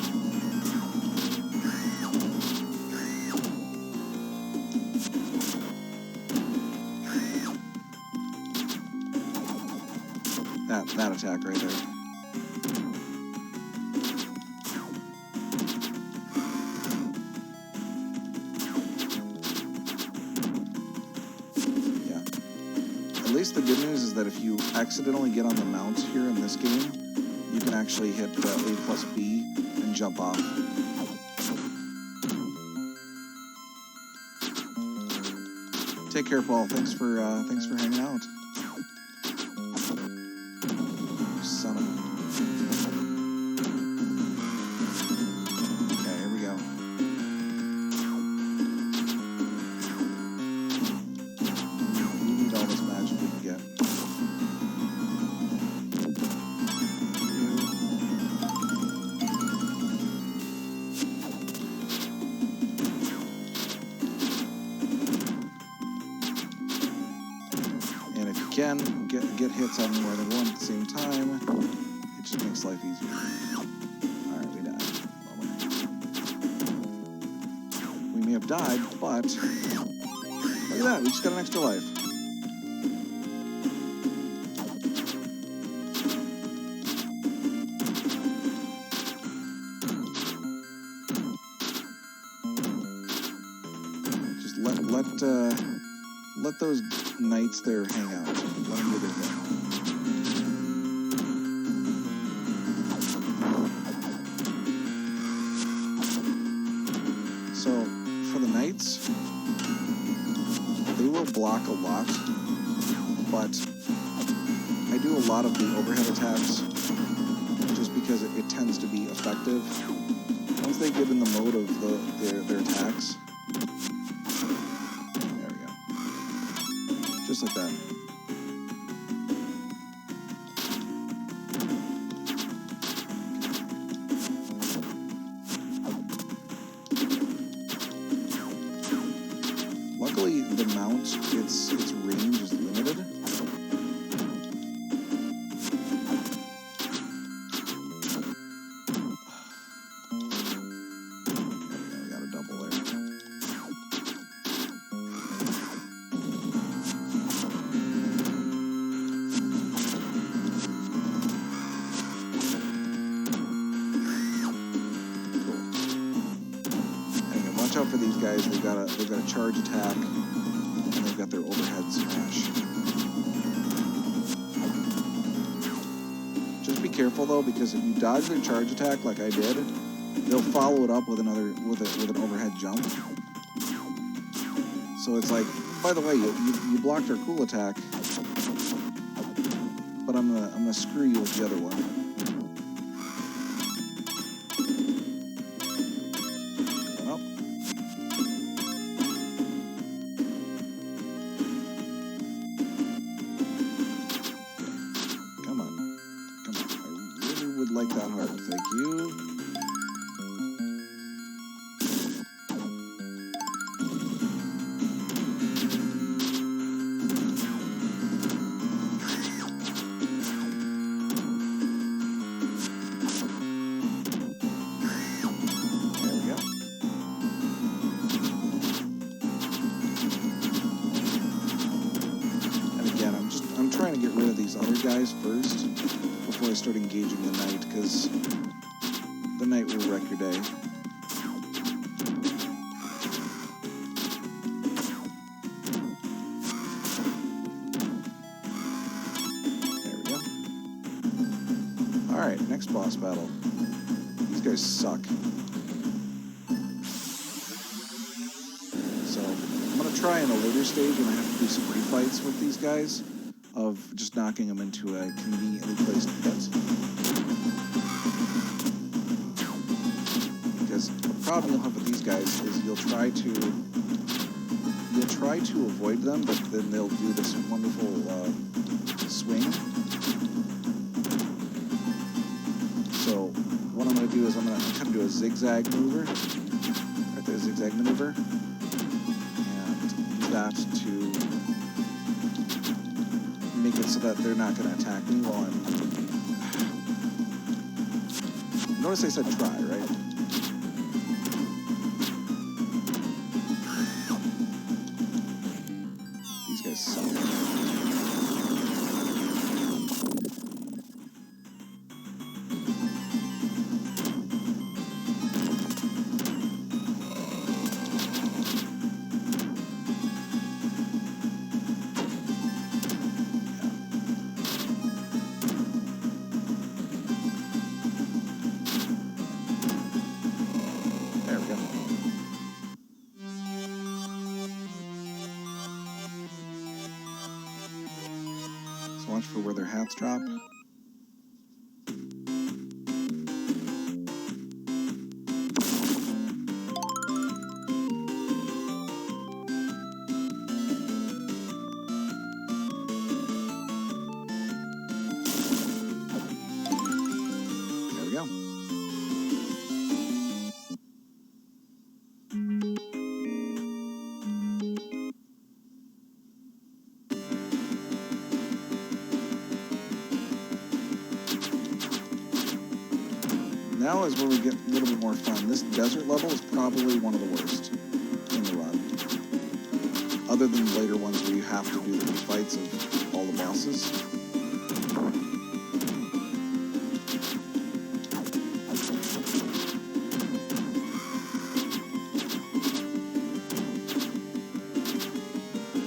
that attack right there. At least the good news is that if you accidentally get on the mount here in this game, you can actually hit A plus B and jump off. Take care, Paul. Thanks for hanging out. Son of a... Okay, here we go. We need all this magic we can get. And if you can get hits on more than one at the same time, it just makes life easier. Alright, we died. We may have died, but look at that, we just got an extra life. Just let those knights there hang out. Let them do their thing. So, for the knights, they will block a lot, but I do a lot of the overhead attacks just because it tends to be effective. Once they get in the mode of their attacks, there we go. Just like that. Luckily, the mount, its range is limited. We got a double there. Watch out for these guys. They've got a charge attack, and they've got their overhead smash. Just be careful though, because if you dodge their charge attack like I did, they'll follow it up with an overhead jump. So it's like, by the way, you blocked our cool attack, but I'm gonna screw you with the other one. Like that hard, thank you. There we go. And again, I'm trying to get rid of these other guys first before I start engaging the knight, because the knight will wreck your day. There we go. Alright, next boss battle. These guys suck. So, I'm going to try in a later stage when I have to do some refights with these guys, of just knocking them into a conveniently placed pit. Because the problem you'll have with these guys is you'll try to avoid them, but then they'll do this wonderful swing. So what I'm going to do is I'm going to kind of do a zigzag maneuver. Right there, zigzag maneuver. And use that to make it so that they're not going to attack me while I'm... Notice I said try, right? These guys suck. Watch for where their hats drop. There we go. Now is where we get a little bit more fun. This desert level is probably one of the worst in the run. Other than the later ones where you have to do the fights of all the bosses.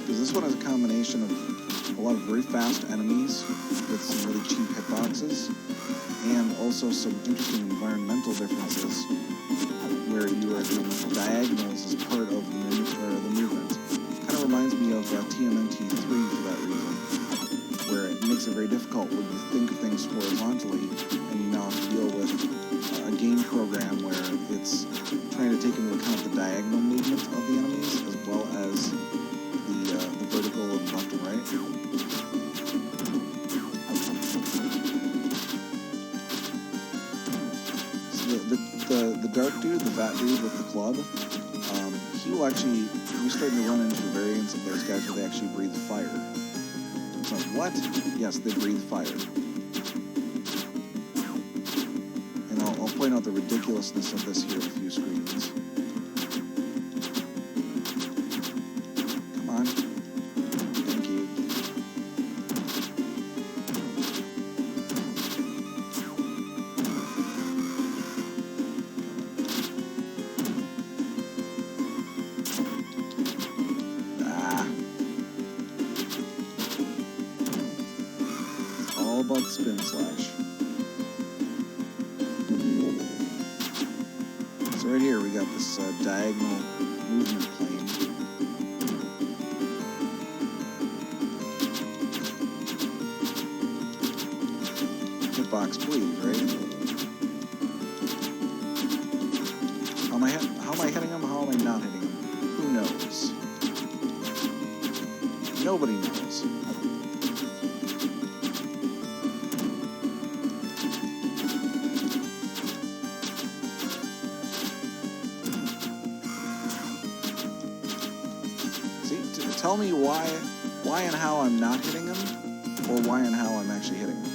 Because this one is a combination of a lot of very fast enemies with some really cheap hitboxes. And also some interesting environmental differences where you are doing diagonals as part of the movement. Kind of reminds me of TMNT 3 for that reason, where it makes it very difficult when you think of things horizontally and you now have to deal with a game program where it's trying to take into account the diagonal movement of the enemies as well as the vertical and left and right. The dark dude, the fat dude with the club, he will actually, we're starting to run into variants of those guys where they actually breathe fire. So, what? Yes, they breathe fire. And I'll point out the ridiculousness of this here in a few screens. Come on. Thank you. About spin slash. So right here we got this diagonal movement plane. Hitbox please, right? How am I hitting him? How am I not hitting him? Who knows? Nobody knows. Tell me why and how I'm not hitting him, or why and how I'm actually hitting him.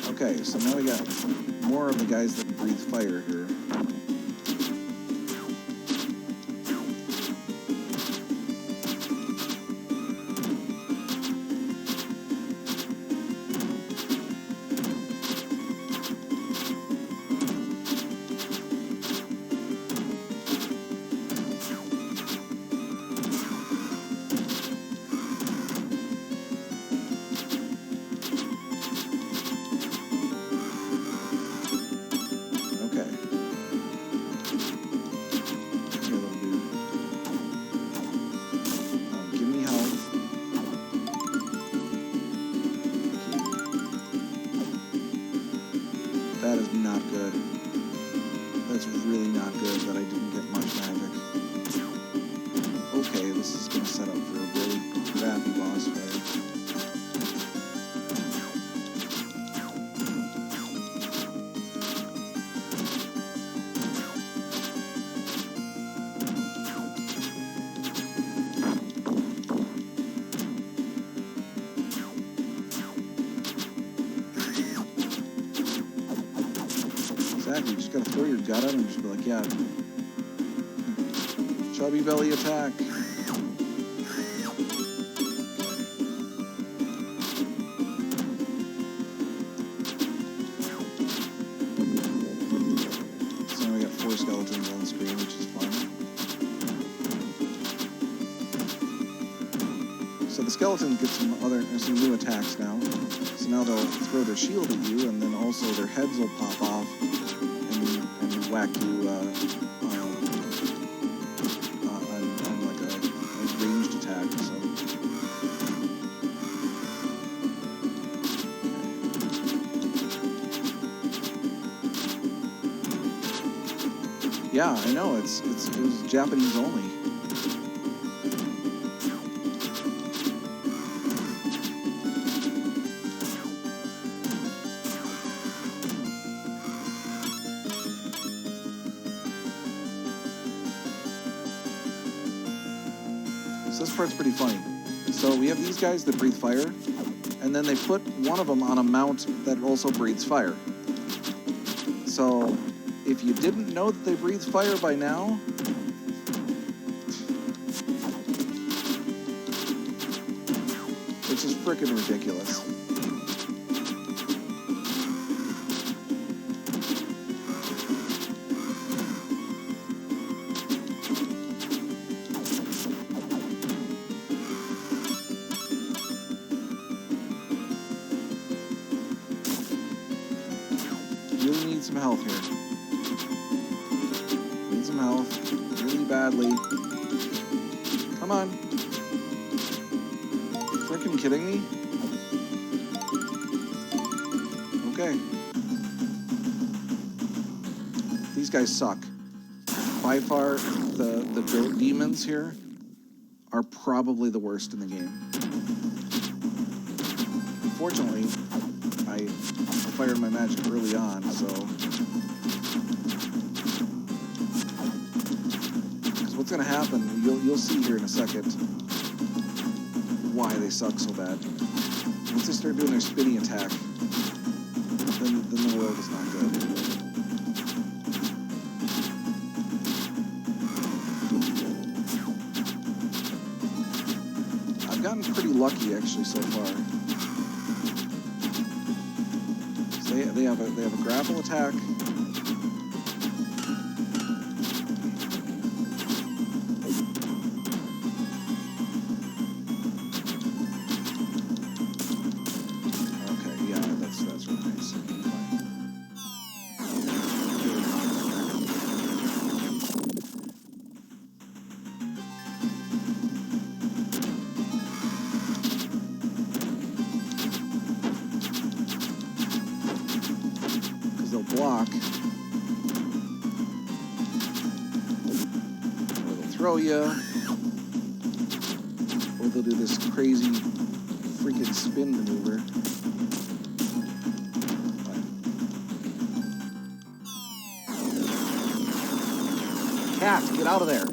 Okay, so now we got more of the guys that breathe fire here. That is not good. That's really not good that I didn't get much magic. Okay, this is going to set up for a really crappy boss fight. You just gotta throw your gut at him and just be like, yeah. Chubby belly attack. So now we got 4 skeletons on the screen, which is fun. So the skeletons get some new attacks now. So now they'll throw their shield at you, and then also their heads will pop off and whack you on like a ranged attack. So yeah, I know it was Japanese only. So this part's pretty funny. So we have these guys that breathe fire, and then they put one of them on a mount that also breathes fire. So if you didn't know that they breathe fire by now, it's just freaking ridiculous. Really need some health here. Need some health. Really badly. Come on. Freaking kidding me? Okay. These guys suck. By far, the demons here are probably the worst in the game. Unfortunately, I fired my magic early on, so... Because what's going to happen, you'll see here in a second why they suck so bad. Once they start doing their spinny attack, then the world is not good. I've gotten pretty lucky, actually, so far. They have a grapple attack. Okay, yeah, that's really nice. Block, or they'll throw you, or they'll do this crazy freaking spin maneuver. Cat, get out of there!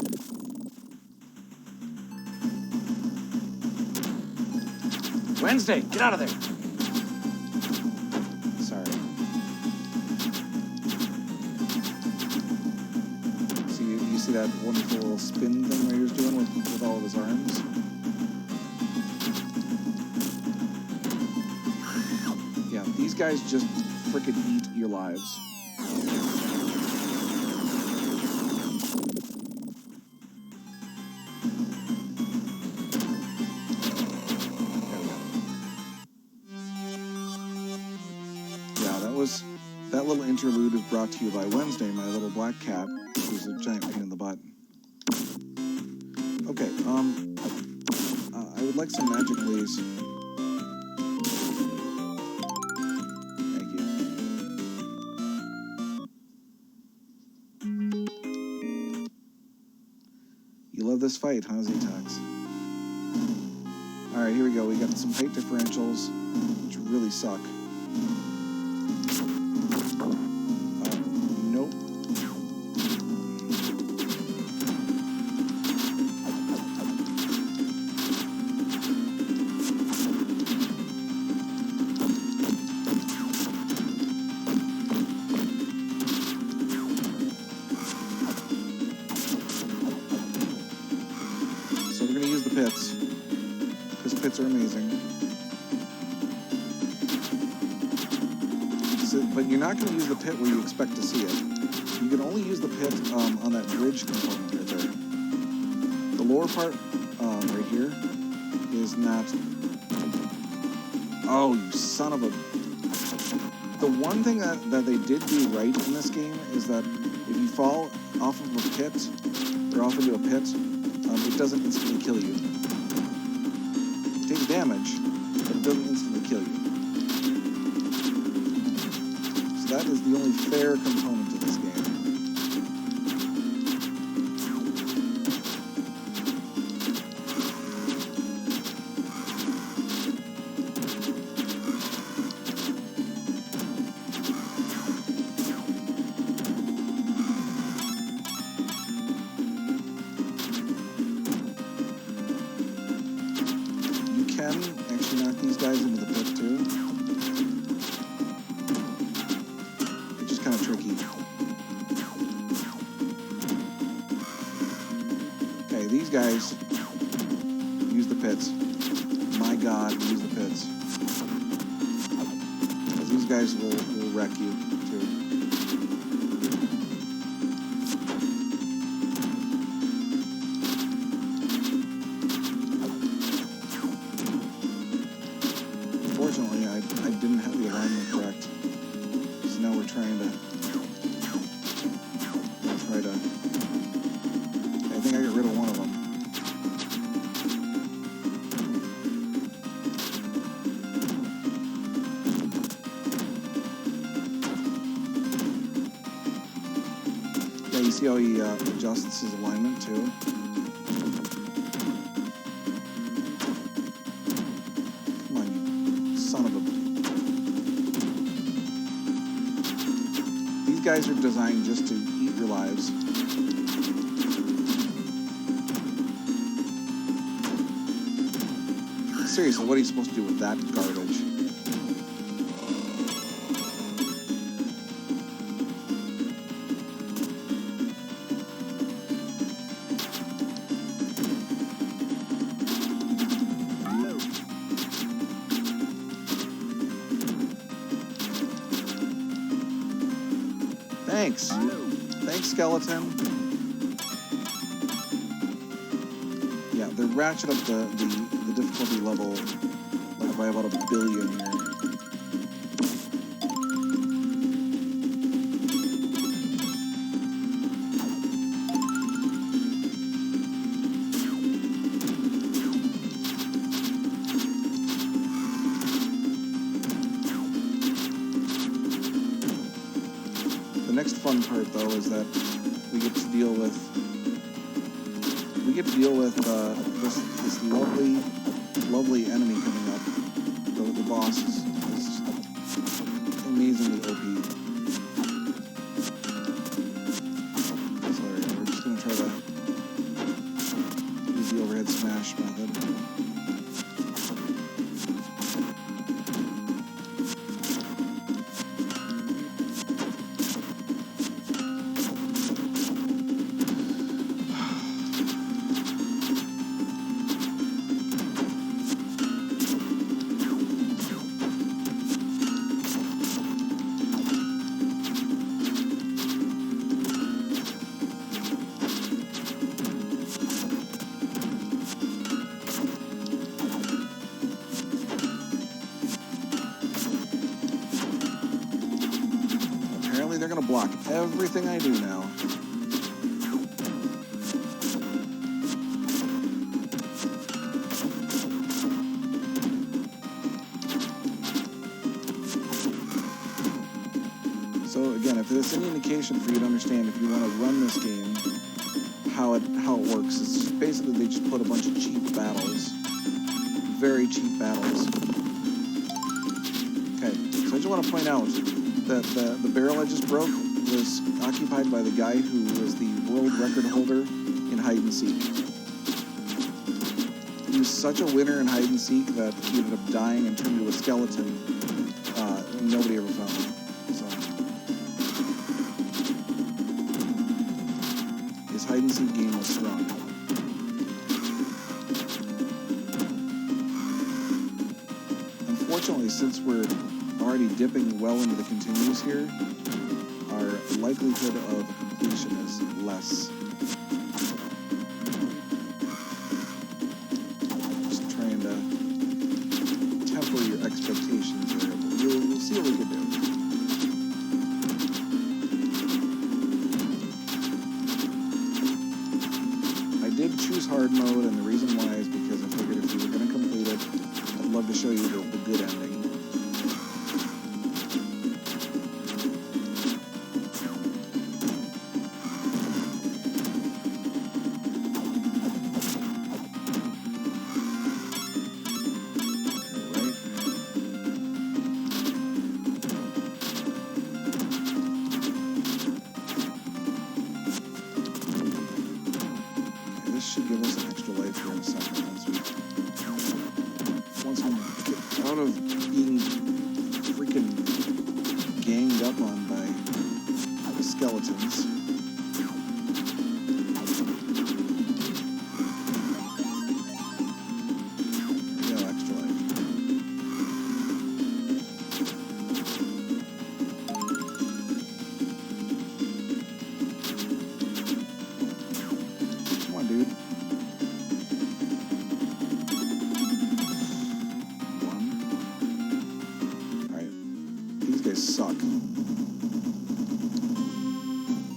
Wednesday, get out of there! See that wonderful little spin thing where he was doing with all of his arms? Yeah, these guys just freaking eat your lives. Yeah, that little interlude is brought to you by Wednesday, my little black cat, who's a giant pain in the butt. Okay, I would like some magic, please. Thank you. You love this fight, huh, Z-Tox? Alright, here we go. We got some height differentials, which really suck. Nope. pits are amazing. So, but you're not going to use the pit where you expect to see it. You can only use the pit on that bridge component right there. The lower part right here is not... Oh, you son of a... The one thing that they did do right in this game is that if you fall off of a pit, or off into a pit, it doesn't instantly kill you. It takes damage, but it doesn't instantly kill you. So that is the only fair component to this game. Actually knock these guys into the pit too. Which is kind of tricky. Okay, these guys use the pits. My God, use the pits. Because these guys will wreck you too. Unfortunately, I didn't have the alignment correct. So now we're trying to... I think I got rid of one of them. Yeah, you see how he adjusts his alignment too? These guys are designed just to eat your lives. Seriously, what are you supposed to do with that garbage? Thanks. Thanks, skeleton. Yeah, they ratchet up the difficulty level like by about 1 billion here. The next fun part, though, is that we get to deal with this lovely enemy coming up. The boss is amazingly OP. Sorry, we're just gonna try to use the overhead smash method. They're going to block everything I do now. So again, if there's any indication for you to understand if you want to run this game, how it works, it's just basically they just put a bunch of cheap battles. Very cheap battles. Okay, so I just want to point out that the barrel I just broke was occupied by the guy who was the world record holder in hide and seek. He was such a winner in hide and seek that he ended up dying and turned into a skeleton. And nobody ever found him. So his hide and seek game was strong. since we're already dipping well into the continues here, our likelihood of completion is less. Just trying to temper your expectations there, but we'll see what we can do. I did choose hard mode, and the reason why is because I figured if we were going to complete it, I'd love to show you the good ending. This should give us an extra life here in a second once we get out of being freaking ganged up on by the skeletons. There we go, extra life. Come on, dude. Suck.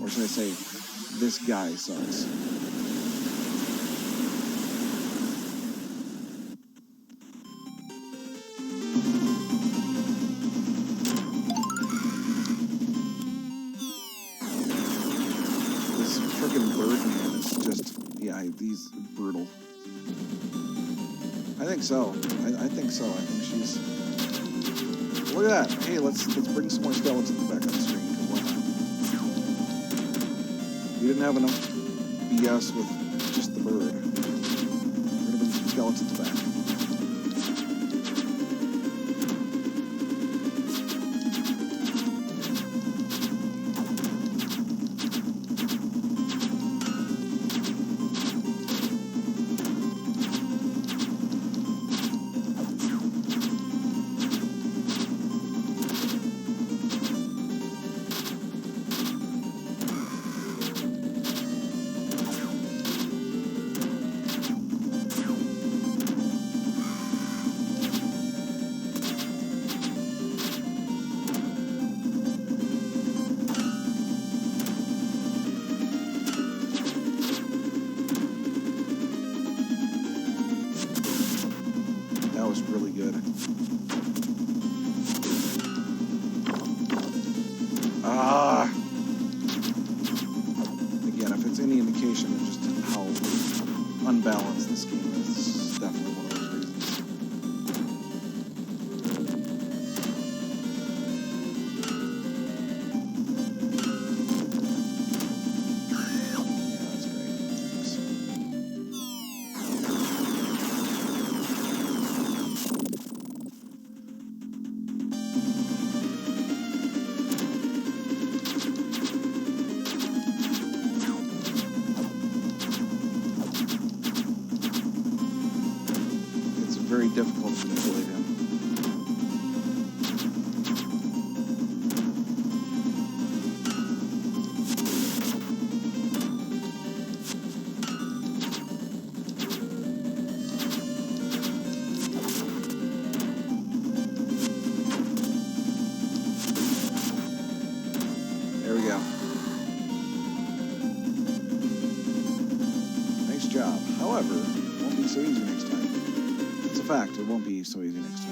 Or should I say, this guy sucks. This frickin' bird man is just, yeah, he's brutal. I think so. I think so. I think she's... Look at that. Hey, let's bring some more skeletons back on the screen, because why not? We didn't have enough BS with just the bird. We're going to bring some skeletons back. That was really good. Again, if it's any indication of just how unbalanced this game is, this is definitely one of those reasons. Yeah, that's great. Thanks. Very difficult to manipulate him. There we go. Nice job. However, it won't be so easy next time. It's a fact, it won't be so easy next time.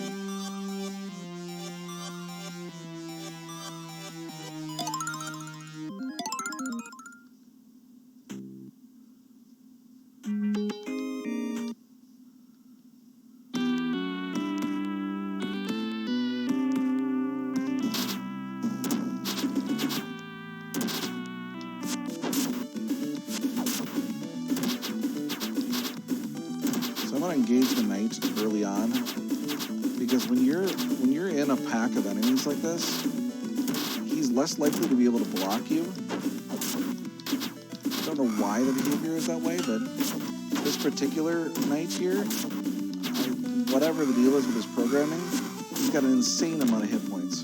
I want to engage the knight early on, because when you're in a pack of enemies like this, he's less likely to be able to block you. I don't know why the behavior is that way, but this particular knight here, whatever the deal is with his programming, He's got an insane amount of hit points.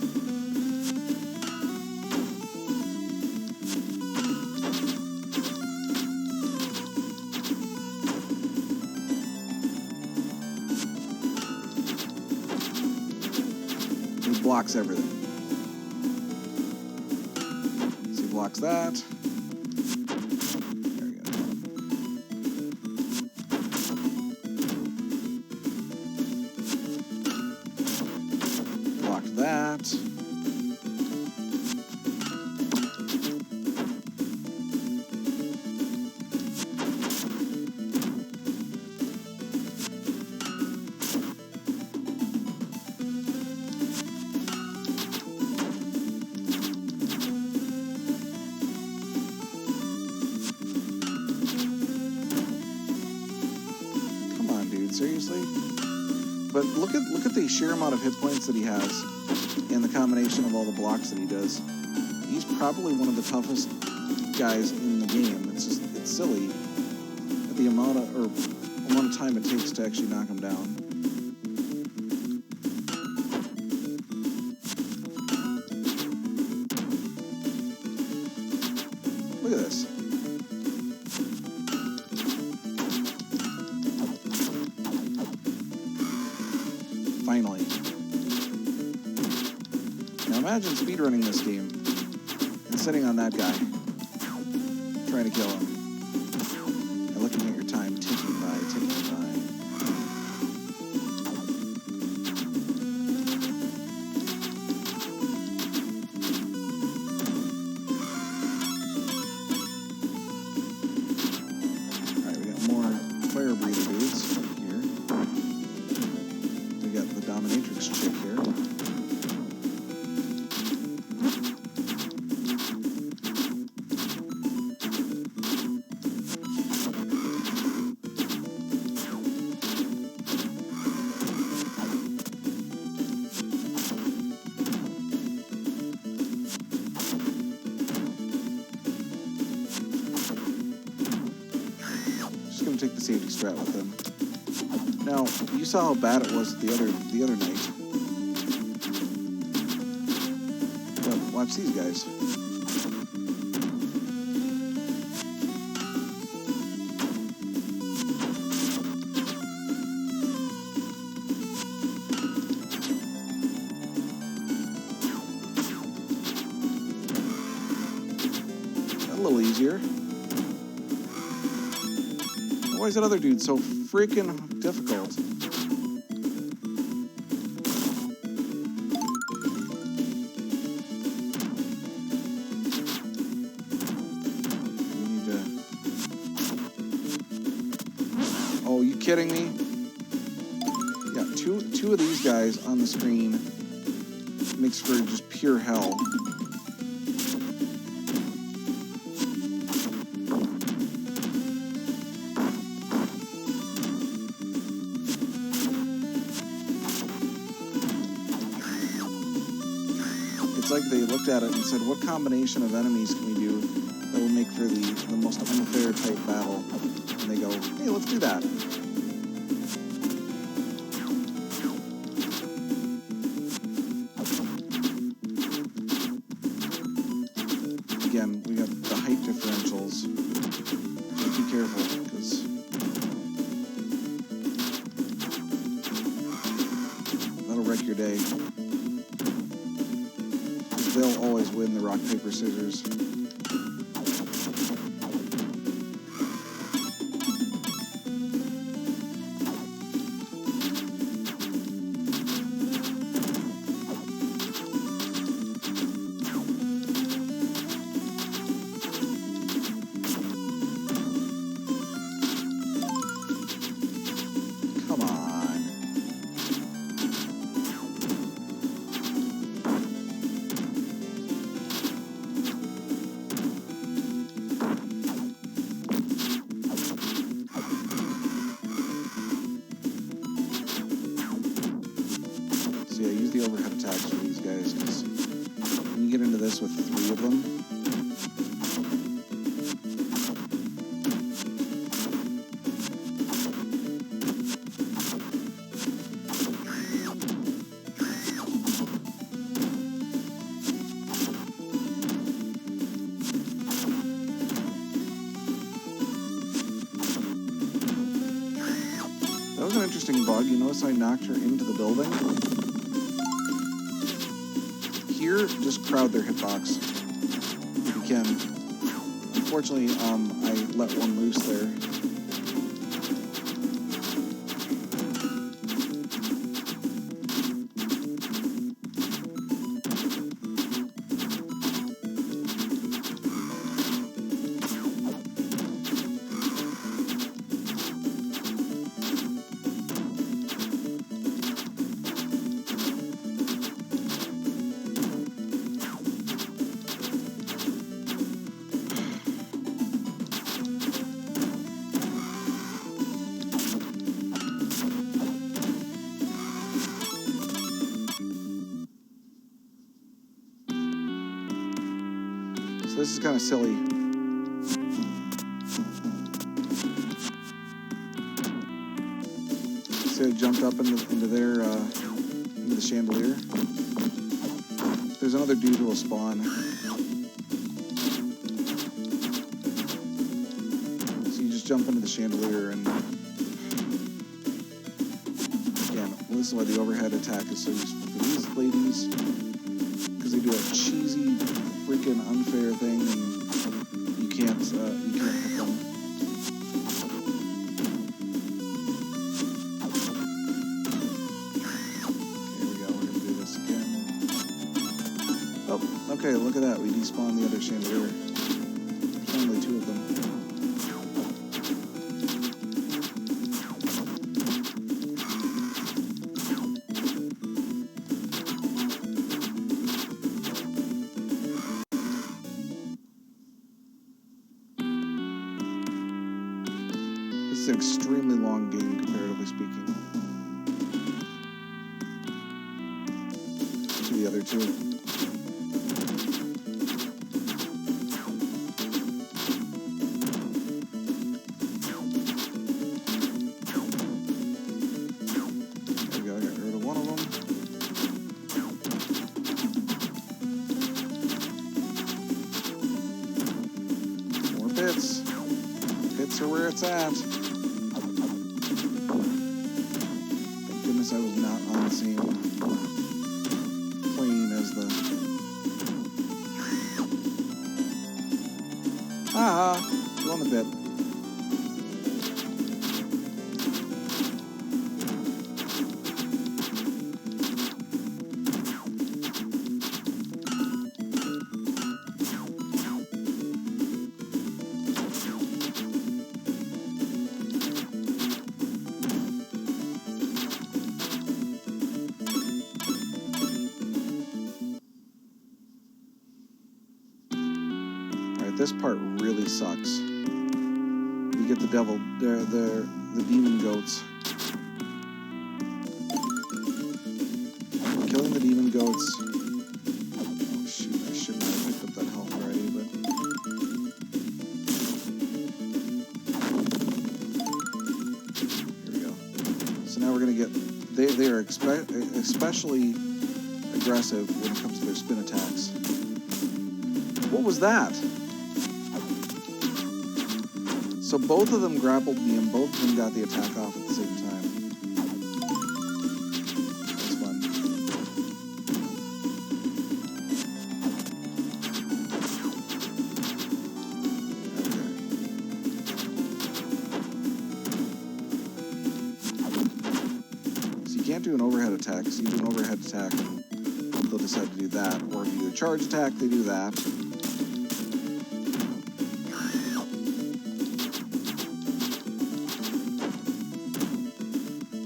He blocks everything. So he blocks that. There we go. Block that. Seriously? But look at the sheer amount of hit points that he has and the combination of all the blocks that he does. He's probably one of the toughest guys in the game. It's silly at the amount of time it takes to actually knock him down. Look at this. Finally. Now imagine speedrunning this game and sitting on that guy, trying to kill him, and looking at your time ticking by, ticking by. Alright, we got more fire breather dudes here. We got the dominatrix chick here. Just gonna take the safety strat with him. Now, you saw how bad it was the other night. But watch these guys. A little easier. Why is that other dude so freaking difficult? We need to... Oh, you kidding me? Yeah, two of these guys on the screen makes for just pure hell. It's like they looked at it and said, what combination of enemies can we do that will make for the most unfair type battle? And they go, hey, let's do that. Again, we got the height differentials. So be careful, because that'll wreck your day. They'll always win the rock, paper, scissors. Come on. interesting bug. You notice I knocked her into the building? Here, just crowd their hitbox. If you can. Unfortunately, I let one loose there. So this is kind of silly. So it jumped up into the chandelier. There's another dude who will spawn. So you just jump into the chandelier and again, this is why the overhead attack is so useful for these ladies, because they do a cheesy, freaking unfair thing, and you can't hit them. Here we go. We're gonna do this again. Oh, okay. Look at that. We despawned the other chandelier. There's only two of them. It's an extremely long game, comparatively speaking, to the other two. There we go, I got rid of one of them. More bits. Bits are where it's at. I was not on the same plane as the... Haha, you on the bit. This part really sucks. You get the devil, the demon goats. Killing the demon goats. Oh shoot, I shouldn't have picked up that health already, but... Here we go. So now we're gonna get... They are especially aggressive when it comes to their spin attacks. What was that? So both of them grappled me and both of them got the attack off at the same time. That's fun. Okay. So you can't do an overhead attack, so you do an overhead attack and they'll decide to do that. Or if you do a charge attack, they do that.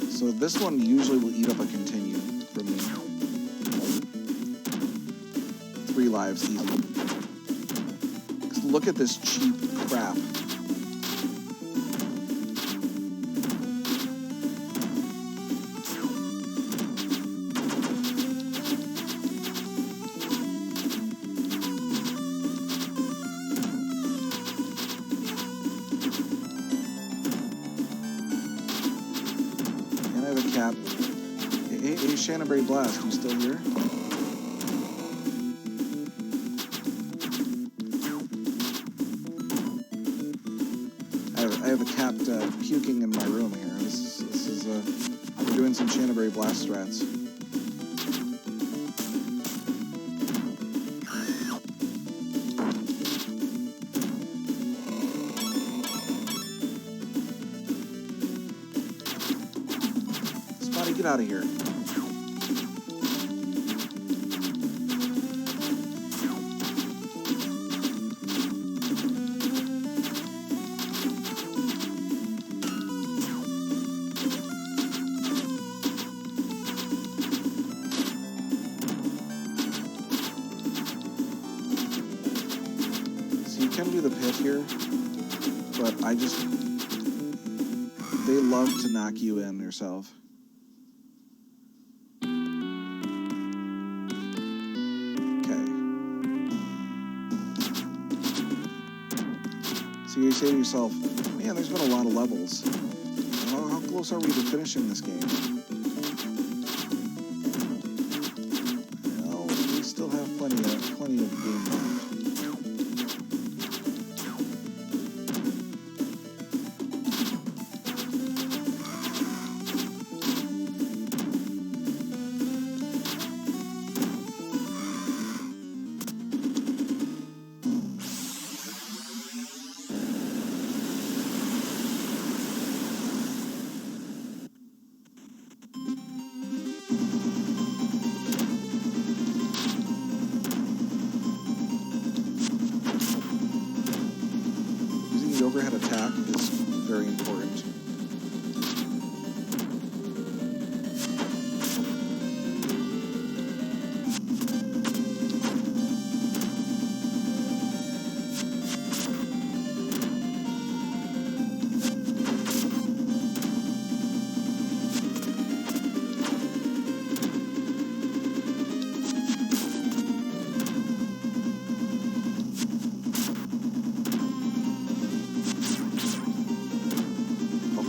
So this one usually will eat up a continue from me. 3 lives easy. Look at this cheap crap. Cat. Hey, Shannonberry Blast, you still here? I I have a cat puking in my room here. This is we're doing some Chanterbury Blast strats. Spotty, get out of here. You can do the pit here, but they love to knock you in yourself. Okay. So you say to yourself, man, there's been a lot of levels. How close are we to finishing this game? Well, we still have plenty of game left. The overhead attack is very important.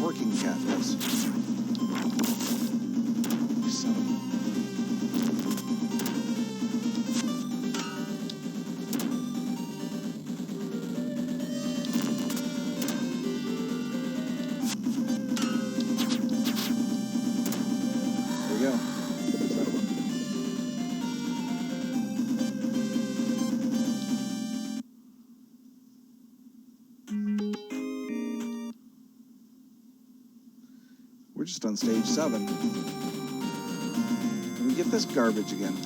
Working cat does. Son of There we go. There's that one. We're just on stage 7. Let me get this garbage again.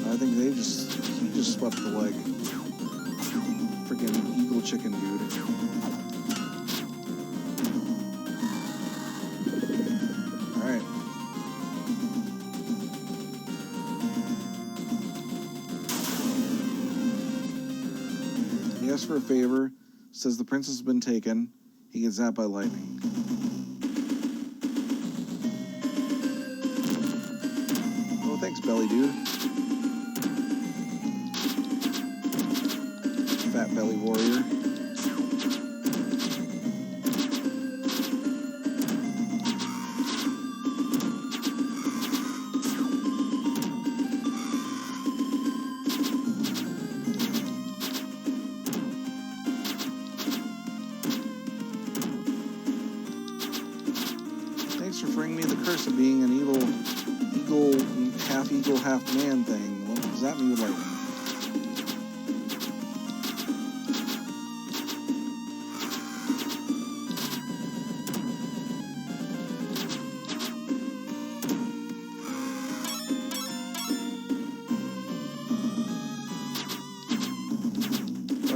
I think he just swept the leg. Freaking eagle chicken dude. Alright. He asks for a favor, says the princess has been taken. He gets zapped by lightning. Oh, thanks, belly dude. Fat belly warrior. Thanks for freeing me the curse of being an eagle, half man thing. What does that mean with lightning?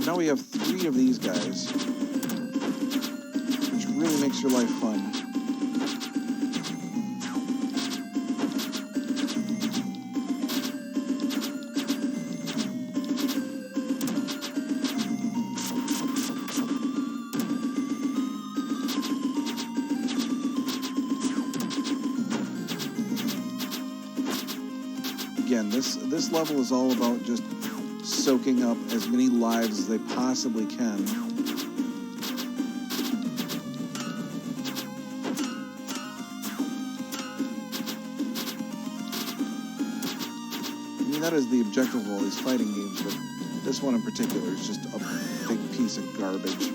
now we have 3 of these guys, which really makes your life fun. Again, this level is all about just soaking up as many lives as they possibly can. I mean, that is the objective of all these fighting games, but this one in particular is just a big piece of garbage.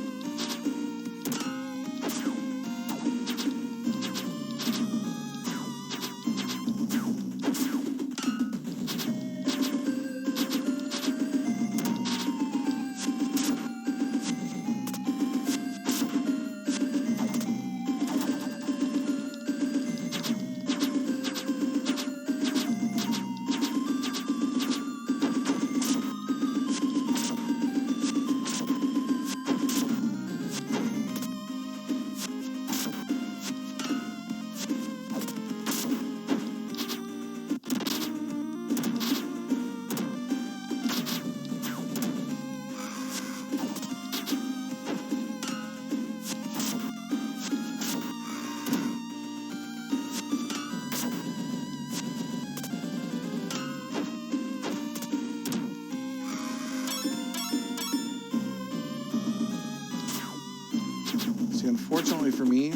See, unfortunately for me,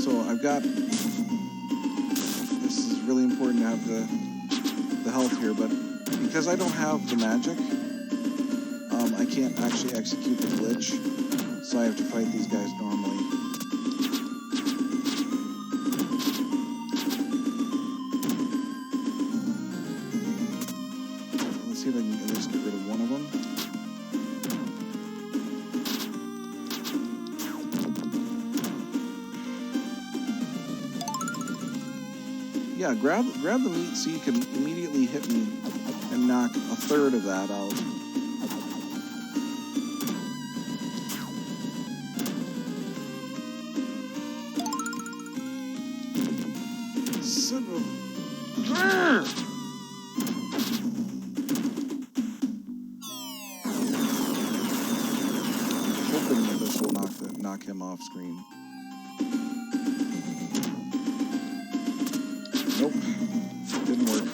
so I've got, this is really important to have the health here, but because I don't have the magic, I can't actually execute the glitch, so I have to fight these guys normally. Let's see if I can at least get rid of one of them. Yeah, grab the meat so you can immediately hit me and knock a third of that out. Son of a... Hoping that this will knock him off screen. Nope, didn't work.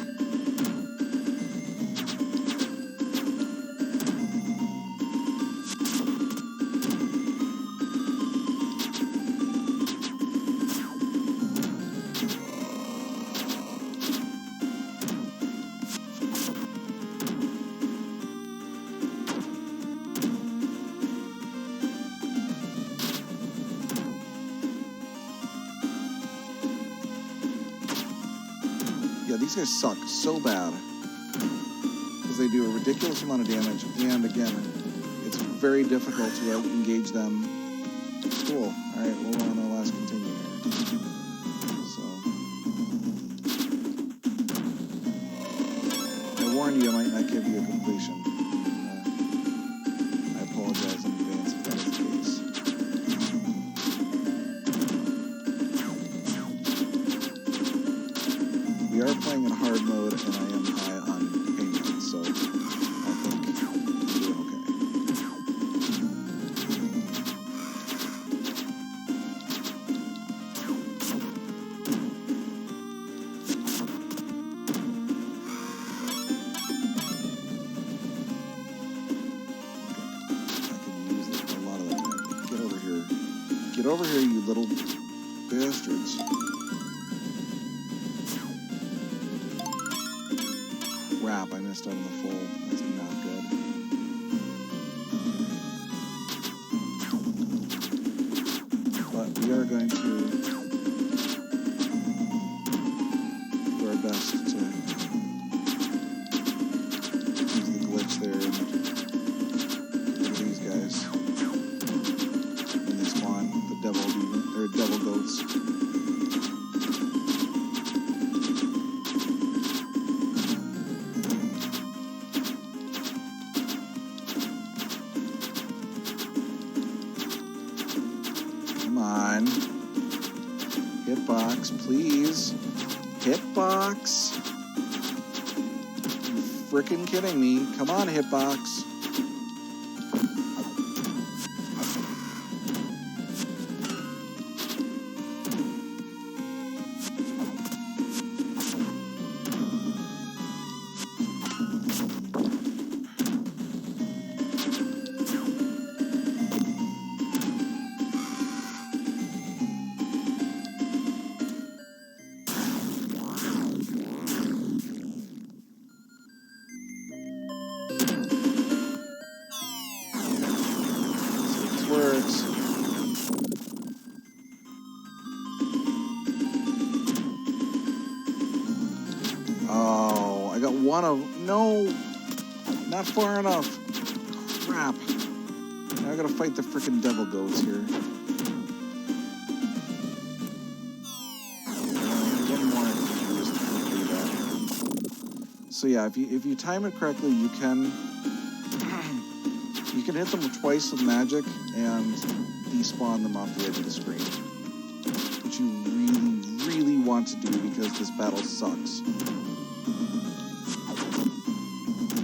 Yeah, these guys suck so bad because they do a ridiculous amount of damage, and again, it's very difficult to engage them. Cool. All right, we'll on the last continue here. So I warned you, I might not give you a completion. I apologize in advance if that is the case. We are playing in hard mode, and I am high on pain, so I think we're doing okay. I can use a lot of that magic. Get over here. Get over here, you little bastards. Crap, I missed out on the full. That's not good. But we are going to do our best to use the glitch there and get these guys when they spawn, the devil goats. on. Hitbox, please. Hitbox. You frickin' kidding me. Come on, Hitbox. Works. Oh, I got one of... No! Not far enough. Crap. Now I gotta fight the frickin' devil goats here. One more I can use to do that. So yeah, if you time it correctly, you can hit them twice with magic and despawn them off the edge of the screen. Which you really, really want to do because this battle sucks.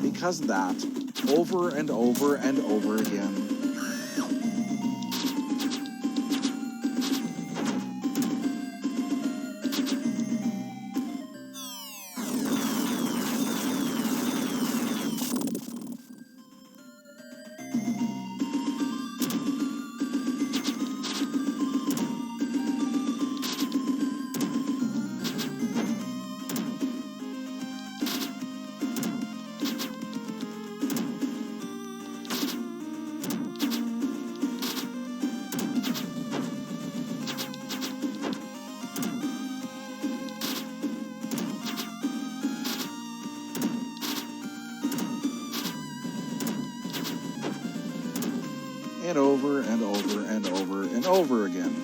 Because of that, over and over and over again. And over and over and over and over again.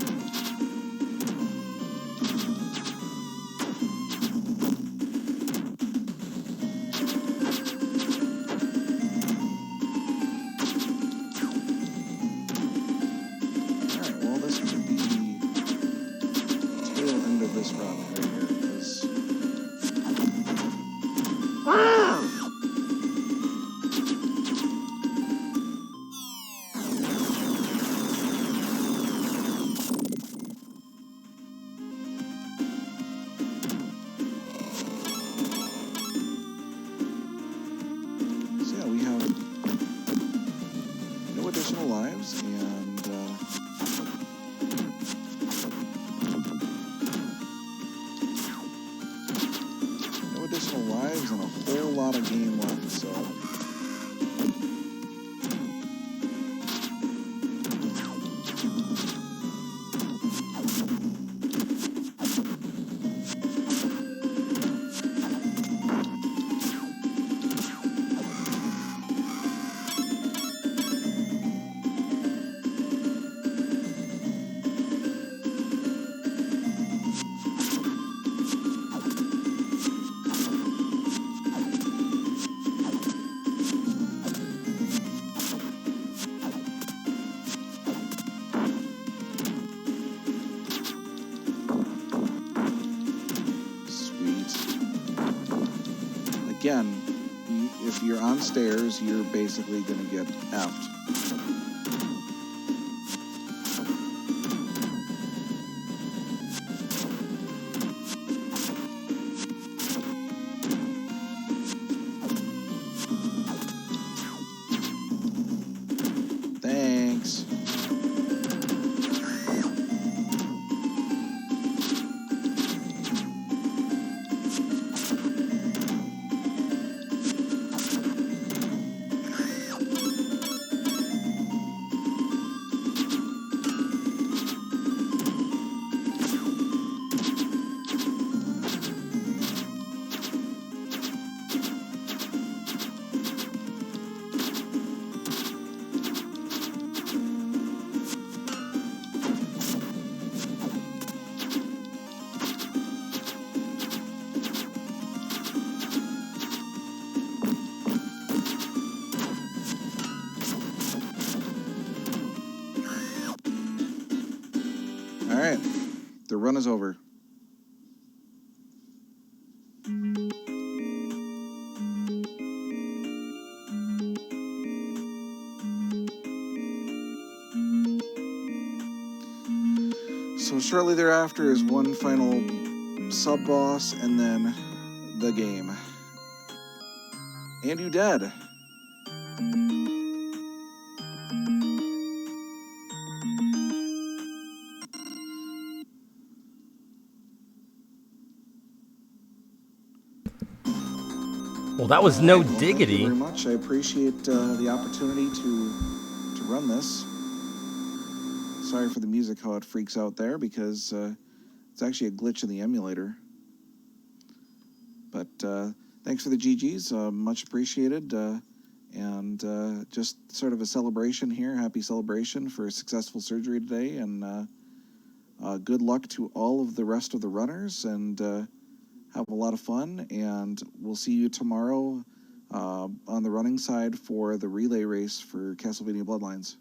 Alright, well this could be the tail end of this run right here, because... additional lives and no additional lives and a whole lot of game left, so again, if you're on stairs, you're basically going to get effed. Thanks. The run is over. So shortly thereafter is one final sub-boss, and then the game. And you dead. Well, that was no Thank diggity. you very much. I appreciate the opportunity to run this. Sorry for the music, how it freaks out there, because it's actually a glitch in the emulator. But thanks for the GGs, much appreciated. And just sort of a celebration here, happy celebration for a successful surgery today. And good luck to all of the rest of the runners, and have a lot of fun. And we'll see you tomorrow on the running side for the relay race for Castlevania Bloodlines.